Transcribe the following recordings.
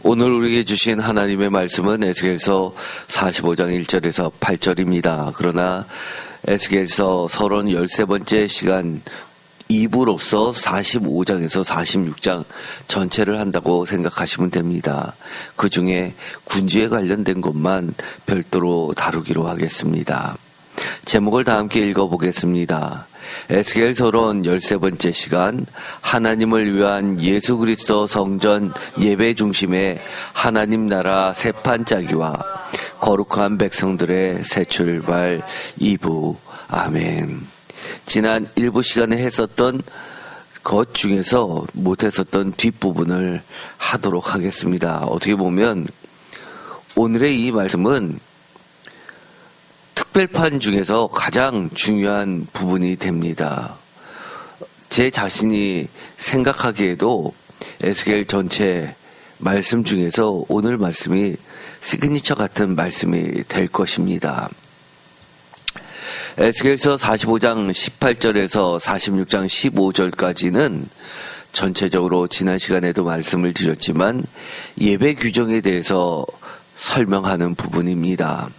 오늘 우리에게 주신 하나님의 말씀은 에스겔서 45장 1절에서 8절입니다. 그러나 에스겔서 13번째 시간 2부로서 45장에서 46장 전체를 한다고 생각하시면 됩니다. 그 중에 군주에 관련된 것만 별도로 다루기로 하겠습니다. 제목을 다 함께 읽어보겠습니다. 에스겔 서론 13번째 시간, 하나님을 위한 예수 그리스도 성전 예배 중심의 하나님 나라 새판 짜기와 거룩한 백성들의 새 출발 2부. 아멘. 지난 1부 시간에 했었던 것 중에서 못했었던 뒷부분을 하도록 하겠습니다. 어떻게 보면 오늘의 이 말씀은 특별판 중에서 가장 중요한 부분이 됩니다. 제 자신이 생각하기에도 에스겔 전체 말씀 중에서 오늘 말씀이 시그니처 같은 말씀이 될 것입니다. 에스겔서 45장 18절에서 46장 15절까지는 전체적으로 지난 시간에도 말씀을 드렸지만 예배 규정에 대해서 설명하는 부분입니다.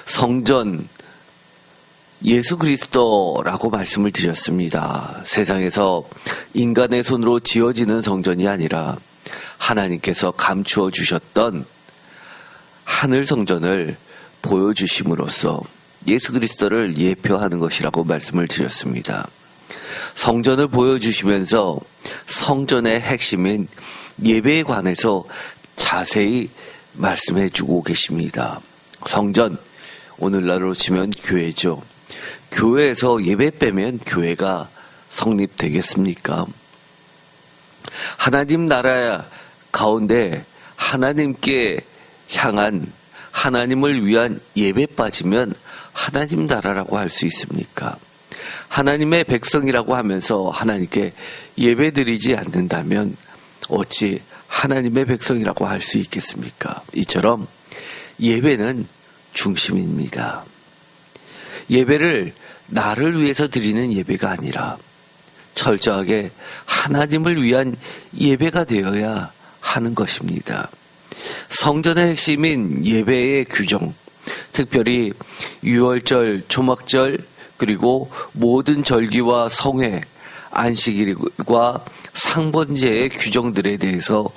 성전, 예수 그리스도라고 말씀을 드렸습니다. 세상에서 인간의 손으로 지어지는 성전이 아니라 하나님께서 감추어 주셨던 하늘 성전을 보여주심으로써 예수 그리스도를 예표하는 것이라고 말씀을 드렸습니다. 성전을 보여주시면서 성전의 핵심인 예배에 관해서 자세히 말씀해 주고 계십니다. 성전, 오늘날로 치면 교회죠. 교회에서 예배 빼면 교회가 성립되겠습니까? 하나님 나라 가운데 하나님께 향한 하나님을 위한 예배 빠지면 하나님 나라라고 할 수 있습니까? 하나님의 백성이라고 하면서 하나님께 예배 드리지 않는다면 어찌 하나님의 백성이라고 할 수 있겠습니까? 이처럼 예배는 중심입니다. 예배를 나를 위해서 드리는 예배가 아니라 철저하게 하나님을 위한 예배가 되어야 하는 것입니다. 성전의 핵심인 예배의 규정, 특별히 유월절, 초막절, 그리고 모든 절기와 성회, 안식일과 상번제의 규정들에 대해서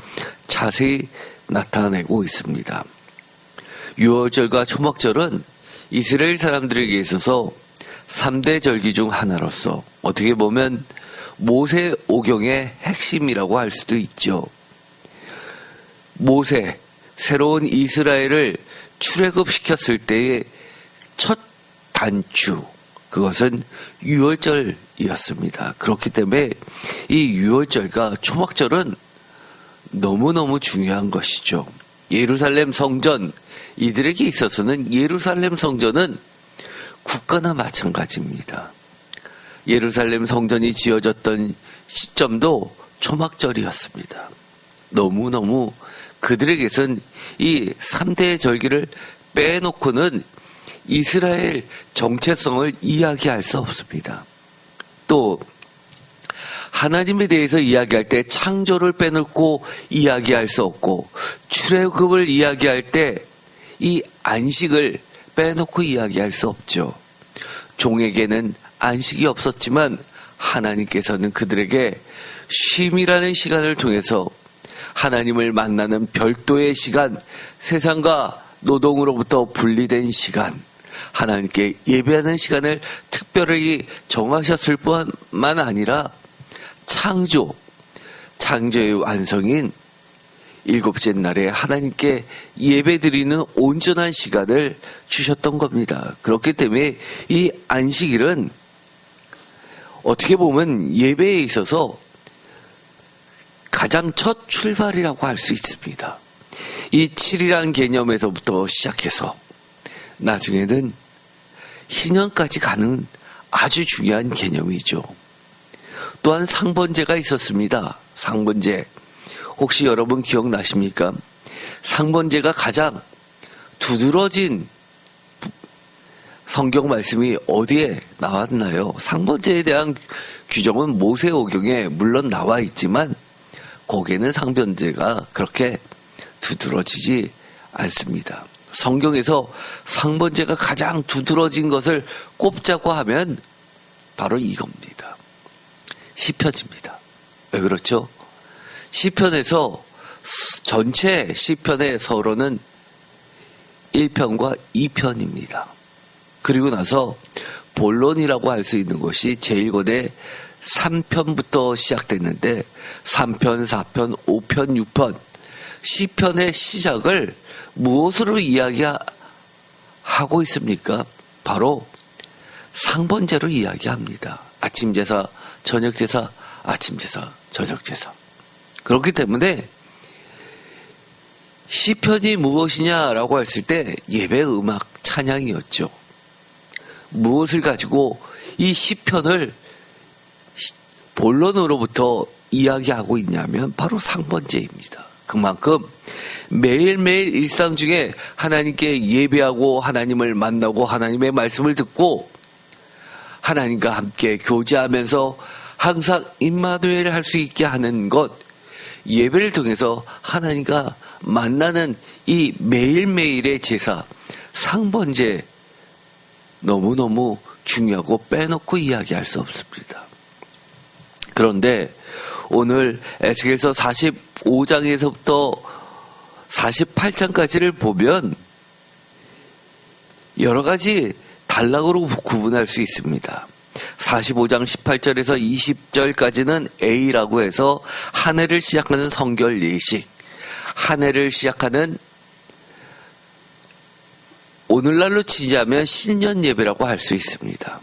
자세히 나타내고 있습니다. 유월절과 초막절은 이스라엘 사람들에게 있어서 3대 절기 중 하나로서 어떻게 보면 모세 오경의 핵심이라고 할 수도 있죠. 모세, 새로운 이스라엘을 출애굽시켰을 때의 첫 단추, 그것은 유월절이었습니다. 그렇기 때문에 이 유월절과 초막절은 너무너무 중요한 것이죠. 예루살렘 성전, 이들에게 있어서는 예루살렘 성전은 국가나 마찬가지입니다. 예루살렘 성전이 지어졌던 시점도 초막절이었습니다. 너무너무 그들에게선 이 3대 절기를 빼놓고는 이스라엘 정체성을 이야기할 수 없습니다. 또 하나님에 대해서 이야기할 때 창조를 빼놓고 이야기할 수 없고 출애굽을 이야기할 때 이 안식을 빼놓고 이야기할 수 없죠. 종에게는 안식이 없었지만 하나님께서는 그들에게 쉼이라는 시간을 통해서 하나님을 만나는 별도의 시간, 세상과 노동으로부터 분리된 시간, 하나님께 예배하는 시간을 특별히 정하셨을 뿐만 아니라 창조의 완성인 7째 날에 하나님께 예배드리는 온전한 시간을 주셨던 겁니다. 그렇기 때문에 이 안식일은 어떻게 보면 예배에 있어서 가장 첫 출발이라고 할 수 있습니다. 이 7이라는 개념에서부터 시작해서 나중에는 희년까지 가는 아주 중요한 개념이죠. 또한 상번제가 있었습니다. 상번제. 혹시 여러분 기억나십니까? 상번제가 가장 두드러진 성경 말씀이 어디에 나왔나요? 상번제에 대한 규정은 모세오경에 물론 나와 있지만 거기에는 상번제가 그렇게 두드러지지 않습니다. 성경에서 상번제가 가장 두드러진 것을 꼽자고 하면 바로 이겁니다. 시편입니다. 왜 그렇죠? 시편에서 전체 시편의 서론은 1편과 2편입니다. 그리고 나서 본론이라고 할 수 있는 것이 제1권의 3편부터 시작됐는데 3편, 4편, 5편, 6편 시편의 시작을 무엇으로 이야기하고 있습니까? 바로 상번제로 이야기합니다. 아침제사, 저녁제사, 아침제사, 저녁제사. 그렇기 때문에 시편이 무엇이냐라고 했을 때 예배 음악 찬양이었죠. 무엇을 가지고 이 시편을 본론으로부터 이야기하고 있냐면 바로 상번제입니다. 그만큼 매일매일 일상 중에 하나님께 예배하고 하나님을 만나고 하나님의 말씀을 듣고 하나님과 함께 교제하면서 항상 임마누엘 할 수 있게 하는 것, 예배를 통해서 하나님과 만나는 이 매일매일의 제사, 상번제 너무너무 중요하고 빼놓고 이야기할 수 없습니다. 그런데 오늘 에스겔서 45장에서부터 48장까지를 보면 여러 가지 단락으로 구분할 수 있습니다. 45장 18절에서 20절까지는 A라고 해서 한 해를 시작하는 성결 예식, 한 해를 시작하는 오늘날로 치자면 신년 예배라고 할 수 있습니다.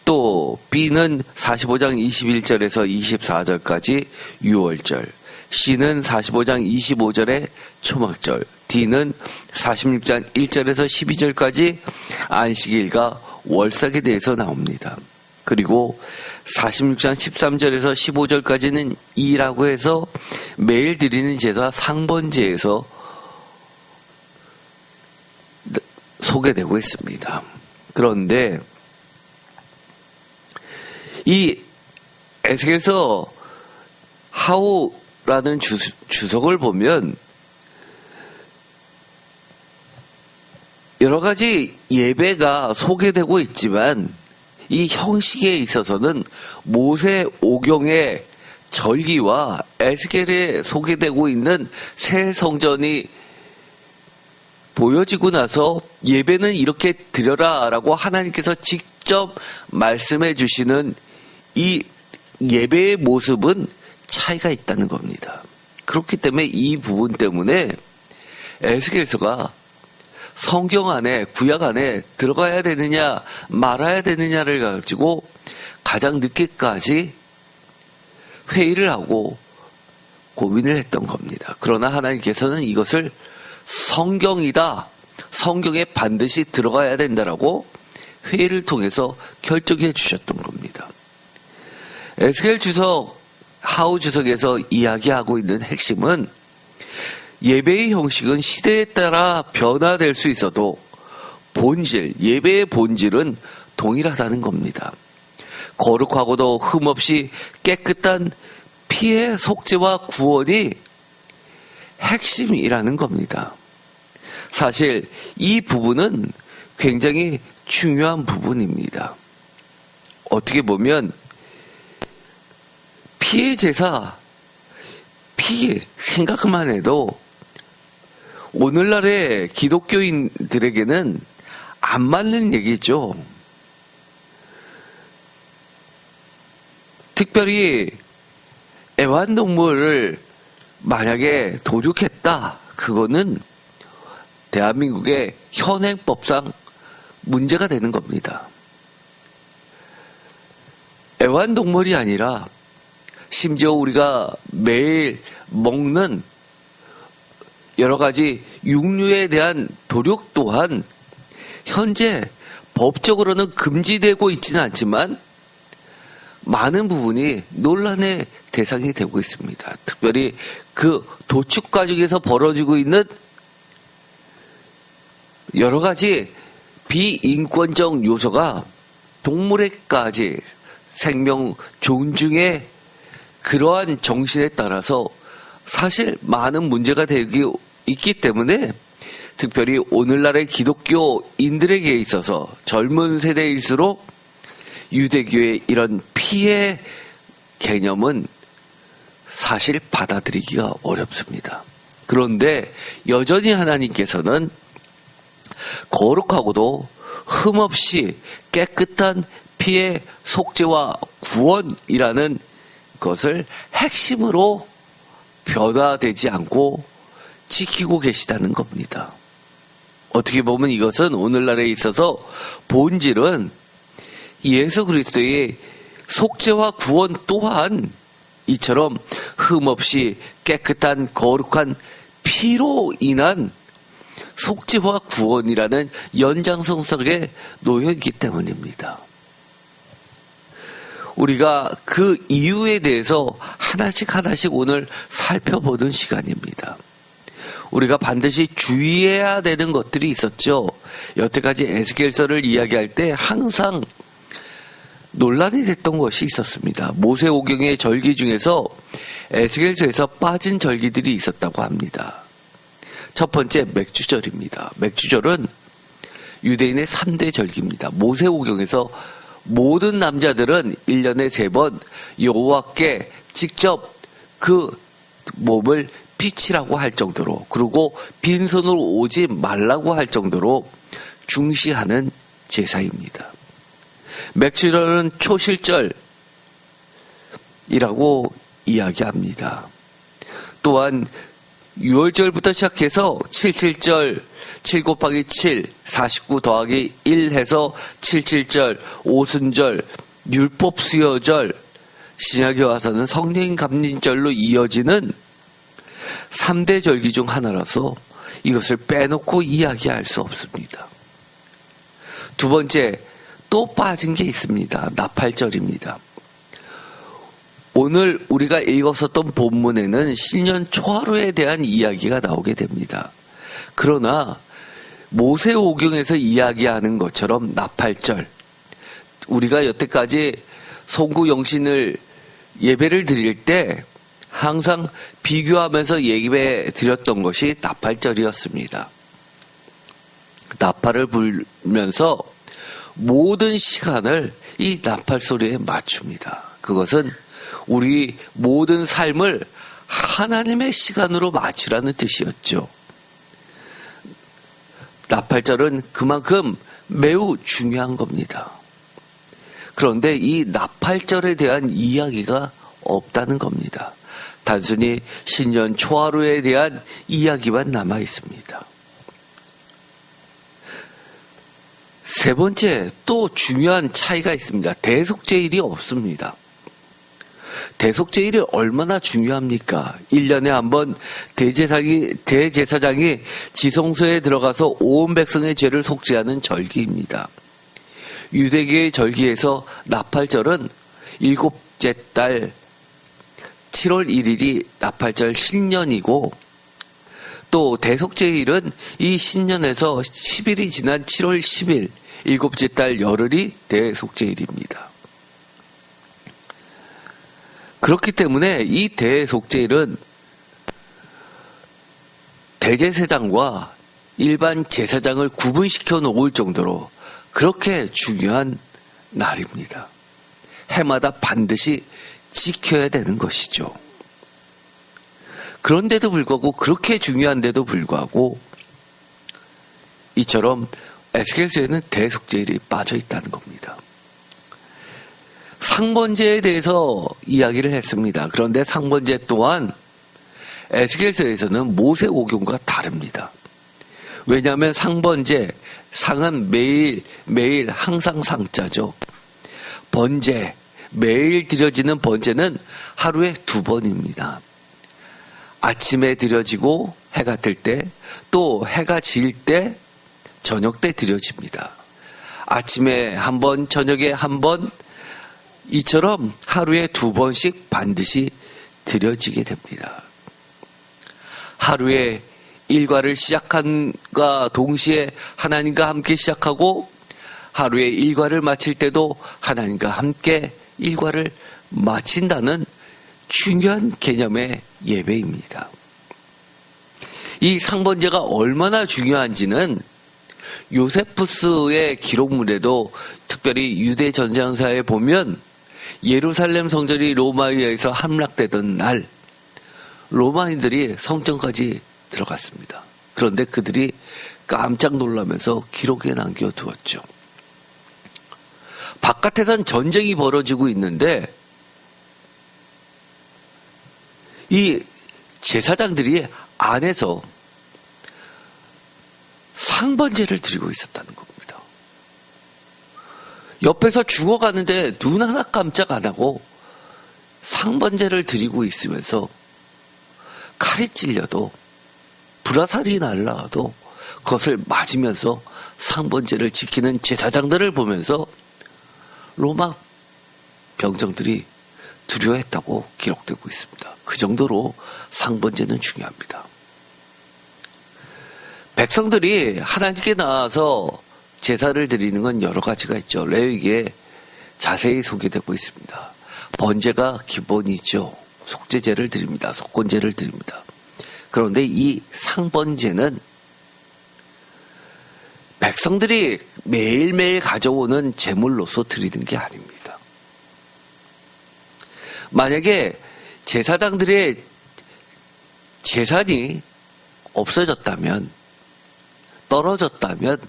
또 B는 45장 21절에서 24절까지 유월절, C는 45장 25절에 초막절, D는 46장 1절에서 12절까지 안식일과 월삭에 대해서 나옵니다. 그리고 46장 13절에서 15절까지는 E라고 해서 매일 드리는 제사 상번제에서 소개되고 있습니다. 그런데 이 에스겔서 하우라는 주석을 보면 여러 가지 예배가 소개되고 있지만 이 형식에 있어서는 모세 오경의 절기와 에스겔에 소개되고 있는 새 성전이 보여지고 나서 예배는 이렇게 드려라 라고 하나님께서 직접 말씀해 주시는 이 예배의 모습은 차이가 있다는 겁니다. 그렇기 때문에 이 부분 때문에 에스겔서가 성경 안에, 구약 안에 들어가야 되느냐 말아야 되느냐를 가지고 가장 늦게까지 회의를 하고 고민을 했던 겁니다. 그러나 하나님께서는 이것을 성경이다, 성경에 반드시 들어가야 된다라고 회의를 통해서 결정해 주셨던 겁니다. 에스겔 주석, 하우 주석에서 이야기하고 있는 핵심은 예배의 형식은 시대에 따라 변화될 수 있어도 본질, 예배의 본질은 동일하다는 겁니다. 거룩하고도 흠없이 깨끗한 피의 속죄와 구원이 핵심이라는 겁니다. 사실 이 부분은 굉장히 중요한 부분입니다. 어떻게 보면 피의 제사, 피 생각만 해도 오늘날의 기독교인들에게는 안 맞는 얘기죠. 특별히 애완동물을 만약에 도륙했다, 그거는 대한민국의 현행법상 문제가 되는 겁니다. 애완동물이 아니라 심지어 우리가 매일 먹는 여러 가지 육류에 대한 도륙 또한 현재 법적으로는 금지되고 있지는 않지만 많은 부분이 논란의 대상이 되고 있습니다. 특별히 그 도축 과정에서 벌어지고 있는 여러 가지 비인권적 요소가 동물에까지 생명 존중의 그러한 정신에 따라서 사실 많은 문제가 있기 때문에 특별히 오늘날의 기독교인들에게 있어서 젊은 세대일수록 유대교의 이런 피해 개념은 사실 받아들이기가 어렵습니다. 그런데 여전히 하나님께서는 거룩하고도 흠없이 깨끗한 피의 속죄와 구원이라는 것을 핵심으로 변화되지 않고 지키고 계시다는 겁니다. 어떻게 보면 이것은 오늘날에 있어서 본질은 예수 그리스도의 속죄와 구원 또한 이처럼 흠없이 깨끗한 거룩한 피로 인한 속죄와 구원이라는 연장선 속에 놓여 있기 때문입니다. 우리가 그 이유에 대해서 하나씩 오늘 살펴보는 시간입니다. 우리가 반드시 주의해야 되는 것들이 있었죠. 여태까지 에스겔서를 이야기할 때 항상 논란이 됐던 것이 있었습니다. 모세오경의 절기 중에서 에스겔서에서 빠진 절기들이 있었다고 합니다. 첫 번째 맥주절입니다. 맥주절은 유대인의 3대 절기입니다. 모세오경에서 모든 남자들은 1년에 3번 여호와께 직접 그 몸을 비치라고 할 정도로, 그리고 빈손으로 오지 말라고 할 정도로 중시하는 제사입니다. 맥주절은 초실절이라고 이야기합니다. 또한 6월절부터 시작해서 77절, 7 곱하기 7, 49 더하기 1 해서 77절, 오순절, 율법 수여절, 신약에 와서는 성령 감림절로 이어지는 3대 절기 중 하나라서 이것을 빼놓고 이야기할 수 없습니다. 두 번째, 또 빠진 게 있습니다. 나팔절입니다. 오늘 우리가 읽었었던 본문에는 신년 초하루에 대한 이야기가 나오게 됩니다. 그러나 모세오경에서 이야기하는 것처럼 나팔절, 우리가 여태까지 송구영신을 예배를 드릴 때 항상 비교하면서 예배 드렸던 것이 나팔절이었습니다. 나팔을 불면서 모든 시간을 이 나팔 소리에 맞춥니다. 그것은 우리 모든 삶을 하나님의 시간으로 맞추라는 뜻이었죠. 나팔절은 그만큼 매우 중요한 겁니다. 그런데 이 나팔절에 대한 이야기가 없다는 겁니다. 단순히 신년 초하루에 대한 이야기만 남아 있습니다. 세 번째, 또 중요한 차이가 있습니다. 대속죄일이 없습니다. 대속죄일이 얼마나 중요합니까? 1년에 한 번 대제사장이 지성소에 들어가서 온 백성의 죄를 속죄하는 절기입니다. 유대교의 절기에서 나팔절은 7째 달 7월 1일이 나팔절 신년이고, 또 대속죄일은 이 신년에서 10일이 지난 7월 10일 7째 달 열흘이 대속죄일입니다. 그렇기 때문에 이 대속죄일은 대제사장과 일반 제사장을 구분시켜 놓을 정도로 그렇게 중요한 날입니다. 해마다 반드시 지켜야 되는 것이죠. 그런데도 불구하고, 그렇게 중요한데도 불구하고 이처럼 에스겔서에는 대속죄일이 빠져 있다는 겁니다. 상번제에 대해서 이야기를 했습니다. 그런데 상번제 또한 에스겔서에서는 모세오경과 다릅니다. 왜냐하면 상번제, 상은 매일 항상 상자죠. 번제, 매일 드려지는 번제는 하루에 2번입니다. 아침에 드려지고 해가 뜰 때, 또 해가 질 때, 저녁 때 드려집니다. 아침에 1번, 저녁에 1번, 이처럼 하루에 2번씩 반드시 드려지게 됩니다. 하루에 일과를 시작한과 동시에 하나님과 함께 시작하고, 하루에 일과를 마칠 때도 하나님과 함께 일과를 마친다는 중요한 개념의 예배입니다. 이 상번제가 얼마나 중요한지는 요세푸스의 기록물에도 특별히 유대 전쟁사에 보면 예루살렘 성전이 로마에 의해서 함락되던 날 로마인들이 성전까지 들어갔습니다. 그런데 그들이 깜짝 놀라면서 기록에 남겨두었죠. 바깥에선 전쟁이 벌어지고 있는데 이 제사장들이 안에서 상번제를 드리고 있었다는 겁니다. 옆에서 죽어가는데 눈 하나 깜짝 안 하고 상번제를 드리고 있으면서 칼이 찔려도 불화살이 날라와도 그것을 맞으면서 상번제를 지키는 제사장들을 보면서 로마 병정들이 두려워했다고 기록되고 있습니다. 그 정도로 상번제는 중요합니다. 백성들이 하나님께 나와서 제사를 드리는 건 여러 가지가 있죠. 레위기에 자세히 소개되고 있습니다. 번제가 기본이죠. 속죄제를 드립니다. 속건제를 드립니다. 그런데 이 상번제는 백성들이 매일매일 가져오는 제물로서 드리는 게 아닙니다. 만약에 제사장들의 재산이 없어졌다면, 떨어졌다면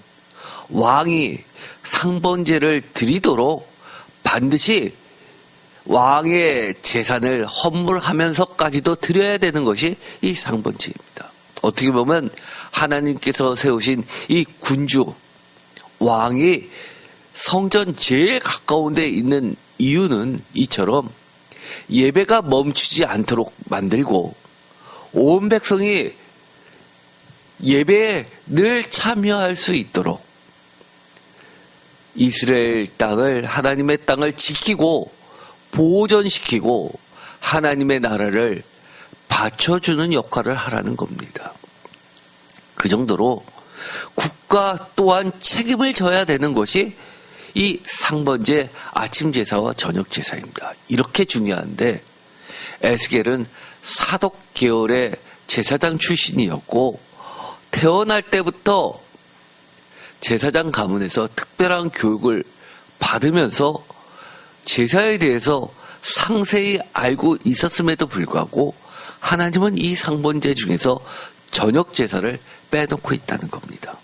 왕이 상번제를 드리도록 반드시 왕의 재산을 헌물하면서까지도 드려야 되는 것이 이 상번제입니다. 어떻게 보면 하나님께서 세우신 이 군주, 왕이 성전 제일 가까운 데 있는 이유는 이처럼 예배가 멈추지 않도록 만들고 온 백성이 예배에 늘 참여할 수 있도록 이스라엘 땅을, 하나님의 땅을 지키고 보존시키고 하나님의 나라를 받쳐주는 역할을 하라는 겁니다. 그 정도로 국가 또한 책임을 져야 되는 것이 이 상번제, 아침 제사와 저녁 제사입니다. 이렇게 중요한데 에스겔은 사독 계열의 제사장 출신이었고 태어날 때부터 제사장 가문에서 특별한 교육을 받으면서 제사에 대해서 상세히 알고 있었음에도 불구하고 하나님은 이 상번제 중에서 저녁 제사를 빼놓고 있다는 겁니다.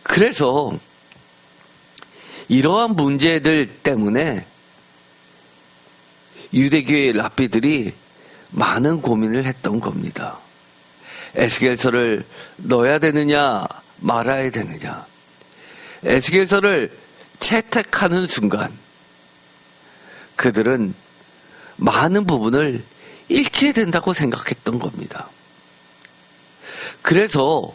그래서 이러한 문제들 때문에 유대교의 랍비들이 많은 고민을 했던 겁니다. 에스겔서를 넣어야 되느냐 말아야 되느냐. 에스겔서를 채택하는 순간 그들은 많은 부분을 잃게 된다고 생각했던 겁니다. 그래서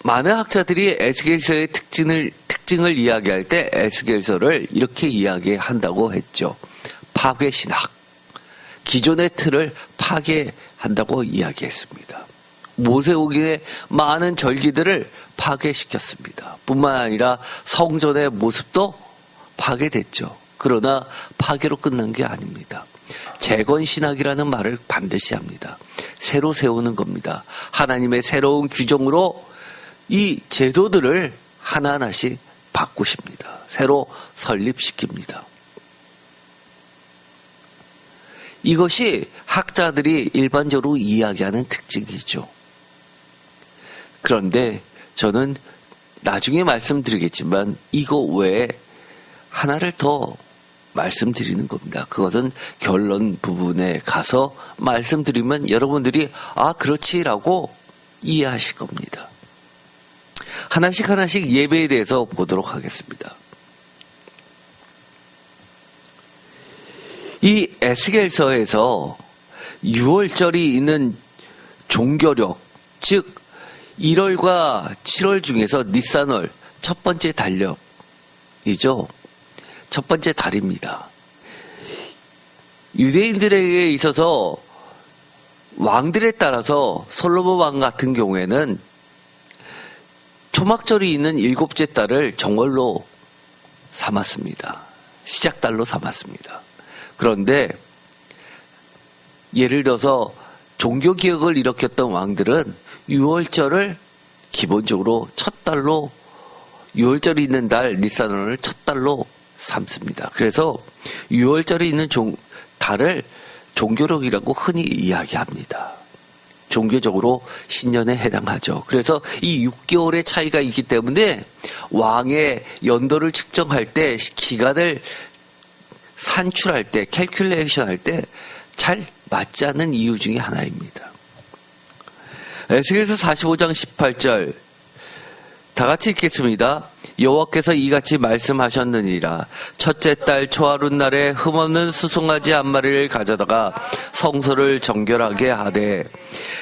많은 학자들이 에스겔서의 특징을 이야기할 때 에스겔서를 이렇게 이야기한다고 했죠. 파괴신학. 기존의 틀을 파괴한다고 이야기했습니다. 모세오경의 많은 절기들을 파괴시켰습니다. 뿐만 아니라 성전의 모습도 파괴됐죠. 그러나 파괴로 끝난 게 아닙니다. 재건신학이라는 말을 반드시 합니다. 새로 세우는 겁니다. 하나님의 새로운 규정으로 이 제도들을 하나하나씩 바꾸십니다. 새로 설립시킵니다. 이것이 학자들이 일반적으로 이야기하는 특징이죠. 그런데 저는 나중에 말씀드리겠지만 이거 외에 하나를 더 말씀드리는 겁니다. 그것은 결론 부분에 가서 말씀드리면 여러분들이 그렇지라고 이해하실 겁니다. 하나씩 예배에 대해서 보도록 하겠습니다. 이 에스겔서에서 6월절이 있는 종교력, 즉 1월과 7월 중에서 니산월 첫 번째 달력이죠. 첫 번째 달입니다. 유대인들에게 있어서 왕들에 따라서 솔로몬 왕 같은 경우에는 초막절이 있는 7째 달을 정월로 삼았습니다. 시작달로 삼았습니다. 그런데 예를 들어서 종교개혁을 일으켰던 왕들은 유월절을 기본적으로 첫 달로, 유월절이 있는 달 니산월을 첫 달로 삼습니다. 그래서 유월절이 있는 달을 종교력이라고 흔히 이야기합니다. 종교적으로 신년에 해당하죠. 그래서 이 6개월의 차이가 있기 때문에 왕의 연도를 측정할 때, 기간을 산출할 때, 캘큘레이션 할 때 잘 맞지 않는 이유 중에 하나입니다. 에스겔서 45장 18절 다 같이 읽겠습니다. 여호와께서 이같이 말씀하셨느니라. 첫째 달 초하룻 날에 흠없는 수송아지 한 마리를 가져다가 성소를 정결하게 하되,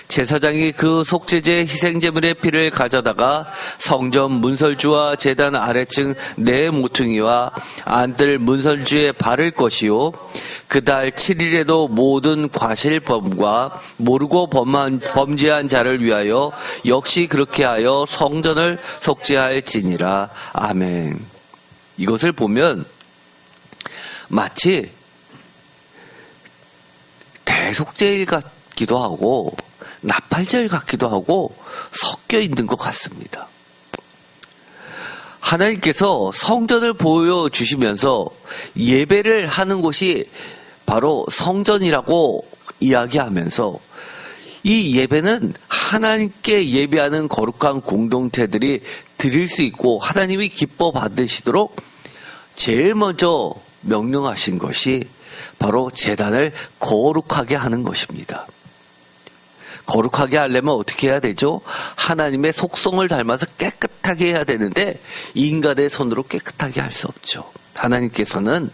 제사장이 그 속죄제 희생제물의 피를 가져다가 성전 문설주와 제단 아래층 네 모퉁이와 안뜰 문설주에 바를 것이요, 그달 7일에도 모든 과실범과 모르고 범죄한 자를 위하여 역시 그렇게 하여 성전을 속죄할지니라. 아멘. 이것을 보면 마치 대속죄일 같기도 하고 나팔절 같기도 하고 섞여 있는 것 같습니다. 하나님께서 성전을 보여주시면서 예배를 하는 곳이 바로 성전이라고 이야기하면서, 이 예배는 하나님께 예배하는 거룩한 공동체들이 드릴 수 있고 하나님이 기뻐 받으시도록 제일 먼저 명령하신 것이 바로 제단을 거룩하게 하는 것입니다. 거룩하게 하려면 어떻게 해야 되죠? 하나님의 속성을 닮아서 깨끗하게 해야 되는데 인간의 손으로 깨끗하게 할 수 없죠. 하나님께서는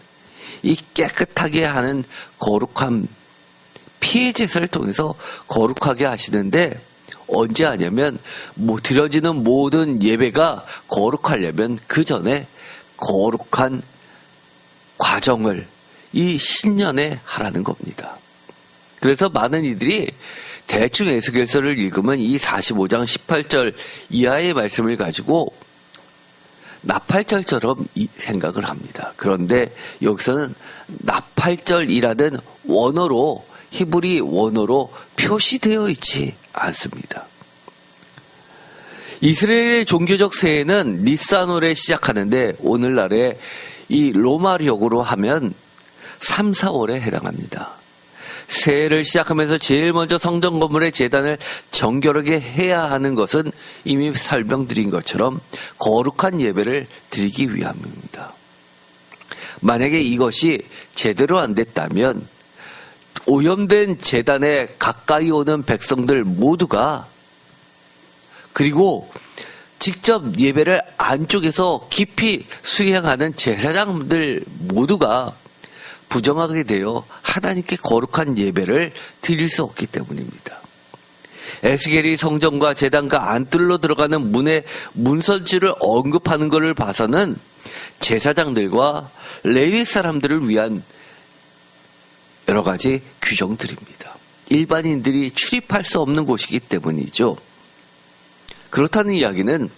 이 깨끗하게 하는 거룩한 피의 제사를 통해서 거룩하게 하시는데, 언제 하냐면 드려지는 모든 예배가 거룩하려면 그 전에 거룩한 과정을 이 신년에 하라는 겁니다. 그래서 많은 이들이 대충 에스겔서를 읽으면 이 45장 18절 이하의 말씀을 가지고 나팔절처럼 생각을 합니다. 그런데 여기서는 나팔절이라는 원어로, 히브리 원어로 표시되어 있지 않습니다. 이스라엘의 종교적 새해는 니산월에 시작하는데 오늘날의 이 로마력으로 하면 3, 4월에 해당합니다. 새해를 시작하면서 제일 먼저 성전 건물의 제단을 정결하게 해야 하는 것은 이미 설명드린 것처럼 거룩한 예배를 드리기 위함입니다. 만약에 이것이 제대로 안 됐다면 오염된 제단에 가까이 오는 백성들 모두가, 그리고 직접 예배를 안쪽에서 깊이 수행하는 제사장들 모두가 부정하게 되어 하나님께 거룩한 예배를 드릴 수 없기 때문입니다. 에스겔이 성전과 제단과 안뜰로 들어가는 문의 문설주를 언급하는 것을 봐서는 제사장들과 레위 사람들을 위한 여러 가지 규정들입니다. 일반인들이 출입할 수 없는 곳이기 때문이죠. 그렇다는 이야기는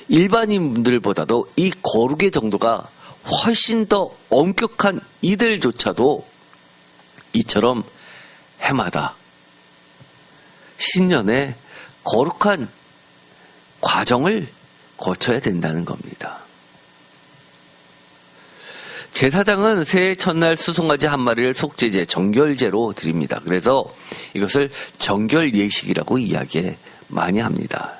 일반인들보다도 이 거룩의 정도가 훨씬 더 엄격한 이들조차도 이처럼 해마다 신년에 거룩한 과정을 거쳐야 된다는 겁니다. 제사장은 새해 첫날 수송아지 한 마리를 속죄제, 정결제로 드립니다. 그래서 이것을 정결 예식이라고 이야기 많이 합니다.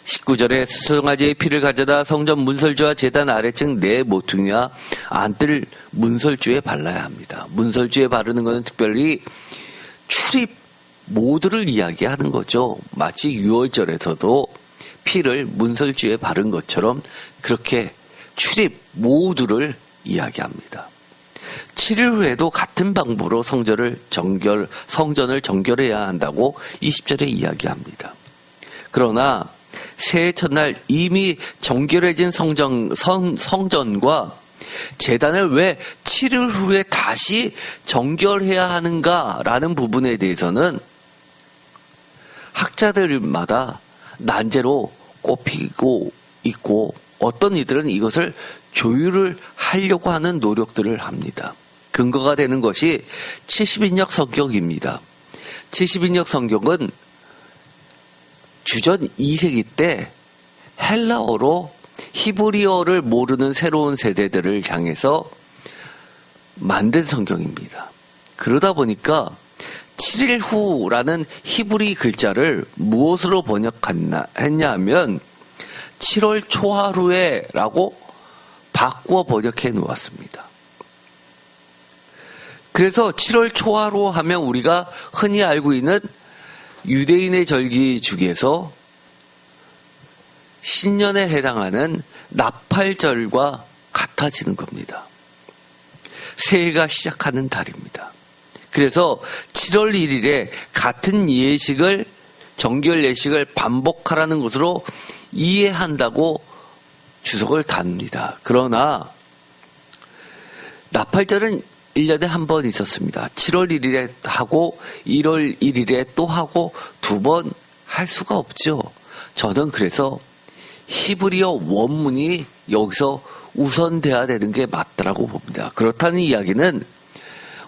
19절에 수송아지의 피를 가져다 성전 문설주와 제단 아래층 네 모퉁이와 안뜰 문설주에 발라야 합니다. 문설주에 바르는 것은 특별히 출입 모두를 이야기하는 거죠. 마치 유월절에서도 피를 문설주에 바른 것처럼 그렇게 출입 모두를 이야기합니다. 7일 후에도 같은 방법으로 성전을 정결해야 한다고 20절에 이야기합니다. 그러나 새해 첫날 이미 정결해진 성전과 제단을 왜 7일 후에 다시 정결해야 하는가라는 부분에 대해서는 학자들마다 난제로 꼽히고 있고, 어떤 이들은 이것을 조율을 하려고 하는 노력들을 합니다. 근거가 되는 것이 70인역 성경입니다. 70인역 성경은 주전 2세기 때 헬라어로 히브리어를 모르는 새로운 세대들을 향해서 만든 성경입니다. 그러다 보니까 7일 후라는 히브리 글자를 무엇으로 번역했냐 하면 7월 초하루에 라고 바꾸어 번역해 놓았습니다. 그래서 7월 초하루 하면 우리가 흔히 알고 있는 유대인의 절기 중에서 신년에 해당하는 나팔절과 같아지는 겁니다. 새해가 시작하는 달입니다. 그래서 7월 1일에 같은 예식을, 정결 예식을 반복하라는 것으로 이해한다고 주석을 답니다. 그러나 나팔절은 1년에 한 번 있었습니다. 7월 1일에 하고 1월 1일에 또 하고 두 번 할 수가 없죠. 저는 그래서 히브리어 원문이 여기서 우선돼야 되는 게 맞다라고 봅니다. 그렇다는 이야기는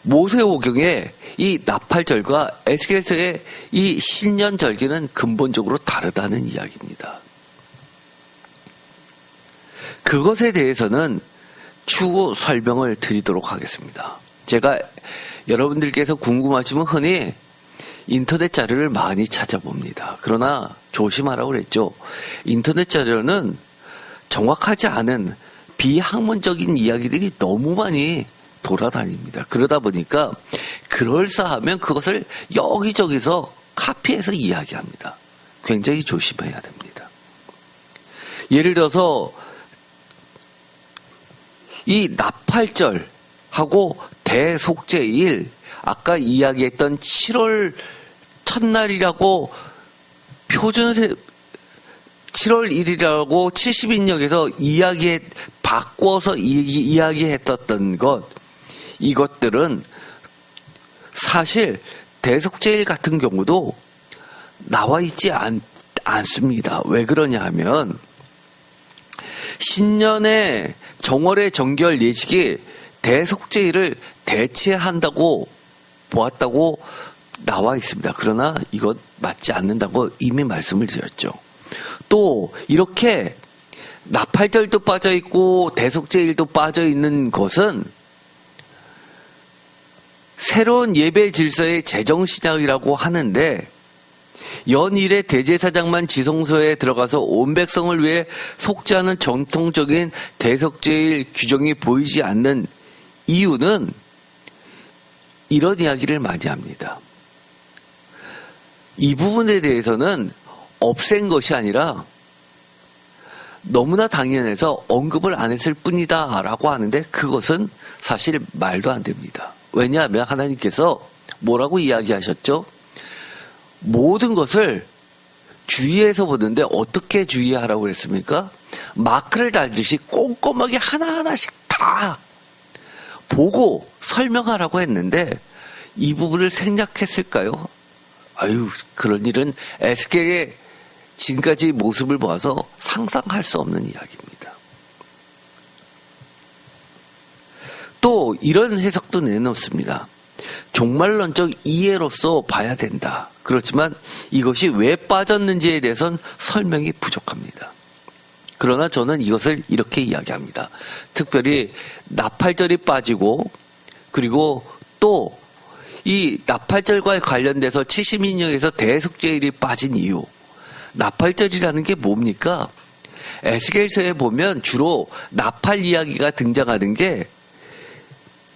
모세오경의 이 나팔절과 에스겔서의 이 신년절기는 근본적으로 다르다는 이야기입니다. 그것에 대해서는 추후 설명을 드리도록 하겠습니다. 제가 여러분들께서 궁금하시면 흔히 인터넷 자료를 많이 찾아봅니다. 그러나 조심하라고 그랬죠. 인터넷 자료는 정확하지 않은 비학문적인 이야기들이 너무 많이 돌아다닙니다. 그러다 보니까 그럴싸하면 그것을 여기저기서 카피해서 이야기합니다. 굉장히 조심해야 됩니다. 예를 들어서 이 나팔절하고 대속죄일, 아까 이야기했던 7월 첫날이라고 7월 1일이라고 70인역에서 바꿔서 이야기했었던 것, 이것들은 사실 대속죄일 같은 경우도 나와 있지 않습니다. 왜 그러냐 하면 신년의 정월의 정결 예식이 대속죄일을 대체한다고 보았다고 나와 있습니다. 그러나 이것 맞지 않는다고 이미 말씀을 드렸죠. 또 이렇게 나팔절도 빠져 있고 대속죄일도 빠져 있는 것은 새로운 예배 질서의 제정신약이라고 하는데 연일의 대제사장만 지성소에 들어가서 온 백성을 위해 속죄하는 전통적인 대속죄일 규정이 보이지 않는 이유는 이런 이야기를 많이 합니다. 이 부분에 대해서는 없앤 것이 아니라 너무나 당연해서 언급을 안 했을 뿐이다 라고 하는데 그것은 사실 말도 안 됩니다. 왜냐하면 하나님께서 뭐라고 이야기하셨죠? 모든 것을 주의해서 보는데 어떻게 주의하라고 했습니까? 마크를 달듯이 꼼꼼하게 하나하나씩 다 보고 설명하라고 했는데 이 부분을 생략했을까요? 아유, 그런 일은 에스겔의 지금까지 모습을 보아서 상상할 수 없는 이야기입니다. 또 이런 해석도 내놓습니다. 종말론적 이해로서 봐야 된다. 그렇지만 이것이 왜 빠졌는지에 대해서는 설명이 부족합니다. 그러나 저는 이것을 이렇게 이야기합니다. 특별히 나팔절이 빠지고 그리고 또 이 나팔절과 관련돼서 70인역에서 대속죄일이 빠진 이유, 나팔절이라는 게 뭡니까? 에스겔서에 보면 주로 나팔 이야기가 등장하는 게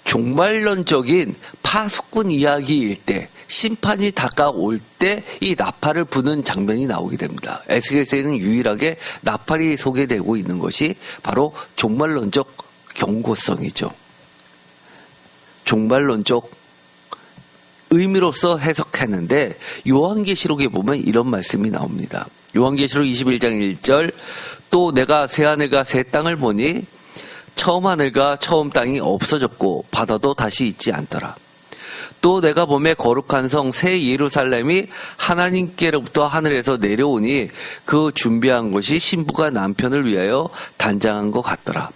종말론적인 파수꾼 이야기일 때, 심판이 다가올 때 이 나팔을 부는 장면이 나오게 됩니다. 에스겔서에는 유일하게 나팔이 소개되고 있는 것이 바로 종말론적 경고성이죠. 종말론적 의미로서 해석했는데 요한계시록에 보면 이런 말씀이 나옵니다. 요한계시록 21장 1절 또 내가 새하늘과 새 땅을 보니 처음 하늘과 처음 땅이 없어졌고 바다도 다시 있지 않더라. 또 내가 보매 거룩한 성 새 예루살렘이 하나님께로부터 하늘에서 내려오니 그 준비한 것이 신부가 남편을 위하여 단장한 것 같더라.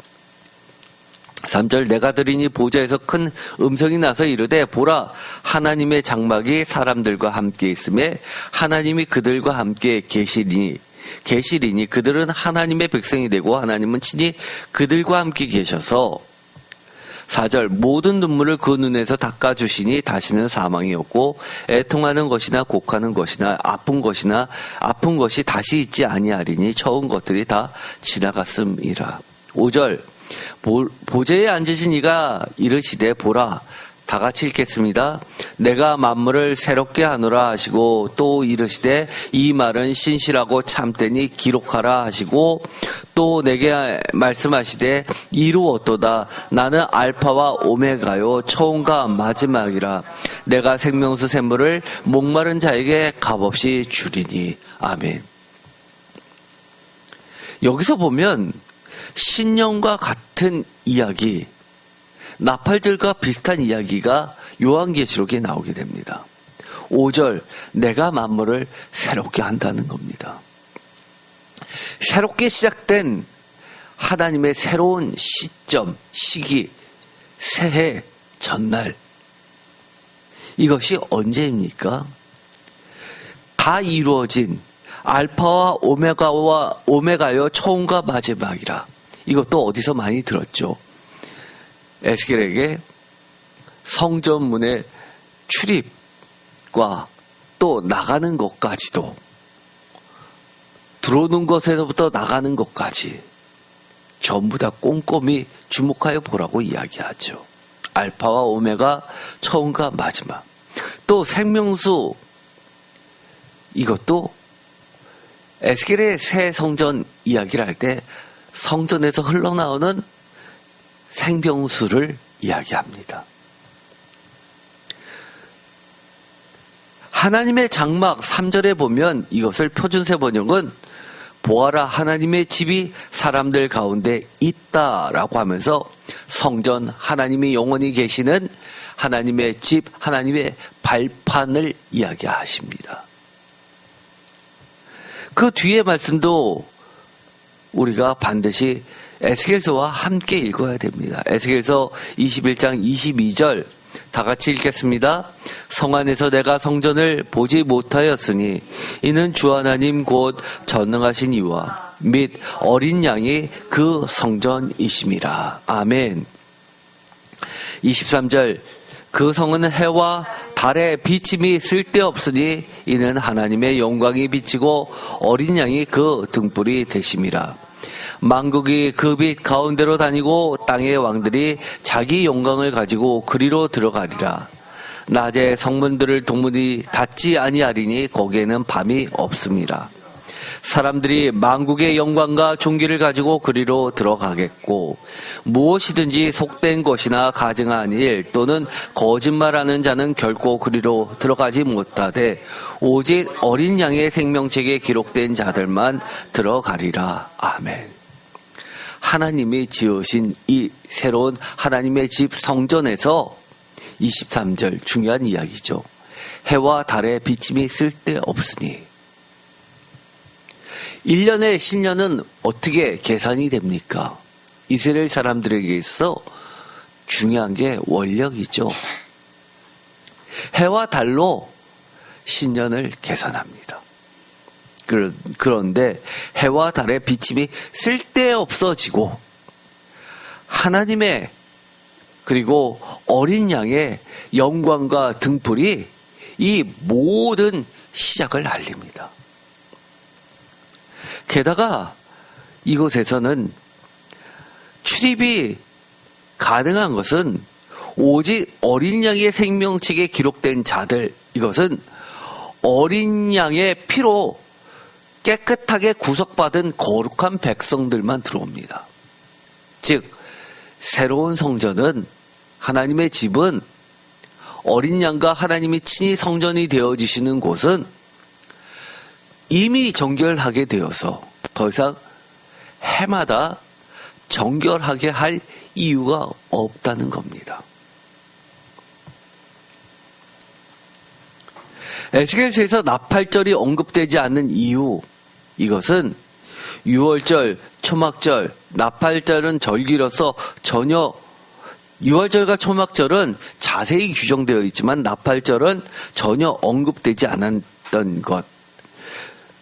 3절 내가 들으니 보좌에서 큰 음성이 나서 이르되 보라 하나님의 장막이 사람들과 함께 있음에 하나님이 그들과 함께 계시리니 그들은 하나님의 백성이 되고 하나님은 친히 그들과 함께 계셔서 4절 모든 눈물을 그 눈에서 닦아주시니 다시는 사망이 없고 애통하는 것이나 곡하는 것이나 아픈 것이 다시 있지 아니하리니 처음 것들이 다 지나갔음이라. 5절 보좌에 앉으신 이가 이르시되 보라 다 같이 읽겠습니다. 내가 만물을 새롭게 하노라 하시고 또 이르시되 이 말은 신실하고 참되니 기록하라 하시고 또 내게 말씀하시되 이루었도다. 나는 알파와 오메가요 처음과 마지막이라. 내가 생명수 샘물을 목마른 자에게 값없이 주리니. 아멘. 여기서 보면 신령과 같은 이야기, 나팔절과 비슷한 이야기가 요한계시록에 나오게 됩니다. 5절 내가 만물을 새롭게 한다는 겁니다. 새롭게 시작된 하나님의 새로운 시기, 새해 전날. 이것이 언제입니까? 다 이루어진 알파와 오메가요 처음과 마지막이라. 이것도 어디서 많이 들었죠. 에스겔에게 성전문의 출입과 또 나가는 것까지도, 들어오는 것에서부터 나가는 것까지 전부 다 꼼꼼히 주목하여 보라고 이야기하죠. 알파와 오메가 처음과 마지막. 또 생명수, 이것도 에스겔의 새 성전 이야기를 할 때 성전에서 흘러나오는 생명수를 이야기합니다. 하나님의 장막 3절에 보면 이것을 표준세 번역은 보아라 하나님의 집이 사람들 가운데 있다라고 하면서 성전, 하나님이 영원히 계시는 하나님의 집, 하나님의 발판을 이야기하십니다. 그 뒤에 말씀도 우리가 반드시 에스겔서와 함께 읽어야 됩니다. 에스겔서 21장 22절 다 같이 읽겠습니다. 성 안에서 내가 성전을 보지 못하였으니 이는 주 하나님 곧 전능하신 이와 및 어린 양이 그 성전이심이라. 아멘. 23절 그 성은 해와 달의 비침이 쓸데없으니 이는 하나님의 영광이 비치고 어린 양이 그 등불이 되심이라. 만국이 그 빛 가운데로 다니고 땅의 왕들이 자기 영광을 가지고 그리로 들어가리라. 낮에 성문들을 동문이 닫지 아니하리니 거기에는 밤이 없음이라. 사람들이 만국의 영광과 존귀를 가지고 그리로 들어가겠고 무엇이든지 속된 것이나 가증한 일 또는 거짓말하는 자는 결코 그리로 들어가지 못하되 오직 어린 양의 생명책에 기록된 자들만 들어가리라. 아멘. 하나님이 지으신 이 새로운 하나님의 집 성전에서 23절 중요한 이야기죠. 해와 달의 비침이 쓸데없으니. 1년의 신년은 어떻게 계산이 됩니까? 이스라엘 사람들에게 있어 중요한 게 원력이죠. 해와 달로 신년을 계산합니다. 그런데 해와 달의 비침이 쓸데없어지고 하나님의 그리고 어린 양의 영광과 등불이 이 모든 시작을 알립니다. 게다가 이곳에서는 출입이 가능한 것은 오직 어린 양의 생명책에 기록된 자들, 이것은 어린 양의 피로 깨끗하게 구속받은 거룩한 백성들만 들어옵니다. 즉 새로운 성전은, 하나님의 집은, 어린 양과 하나님이 친히 성전이 되어지시는 곳은 이미 정결하게 되어서 더 이상 해마다 정결하게 할 이유가 없다는 겁니다. 에스겔서에서 나팔절이 언급되지 않는 이유, 이것은 유월절, 초막절, 나팔절은 절기로서 전혀 유월절과 초막절은 자세히 규정되어 있지만 나팔절은 전혀 언급되지 않았던 것.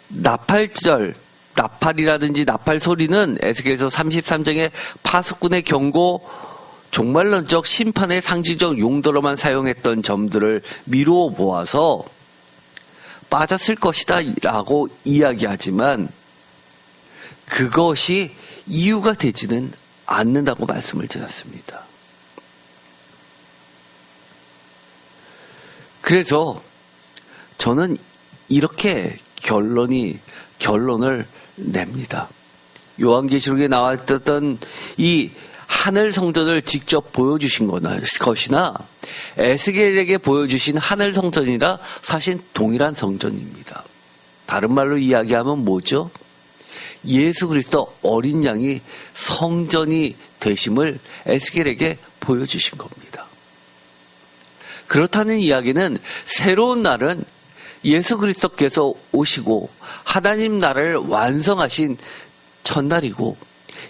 나팔절, 나팔이라든지 나팔 소리는 에스겔서 33장의 파수꾼의 경고, 종말론적 심판의 상징적 용도로만 사용했던 점들을 미루어 보아서 빠졌을 것이다 라고 이야기하지만 그것이 이유가 되지는 않는다고 말씀을 드렸습니다. 그래서 저는 이렇게 결론을 냅니다. 요한계시록에 나왔던 이 하늘 성전을 직접 보여주신 것이나 에스겔에게 보여주신 하늘 성전이라 사실 동일한 성전입니다. 다른 말로 이야기하면 뭐죠? 예수 그리스도 어린 양이 성전이 되심을 에스겔에게 보여주신 겁니다. 그렇다는 이야기는 새로운 날은 예수 그리스도께서 오시고 하나님 나라를 완성하신 첫날이고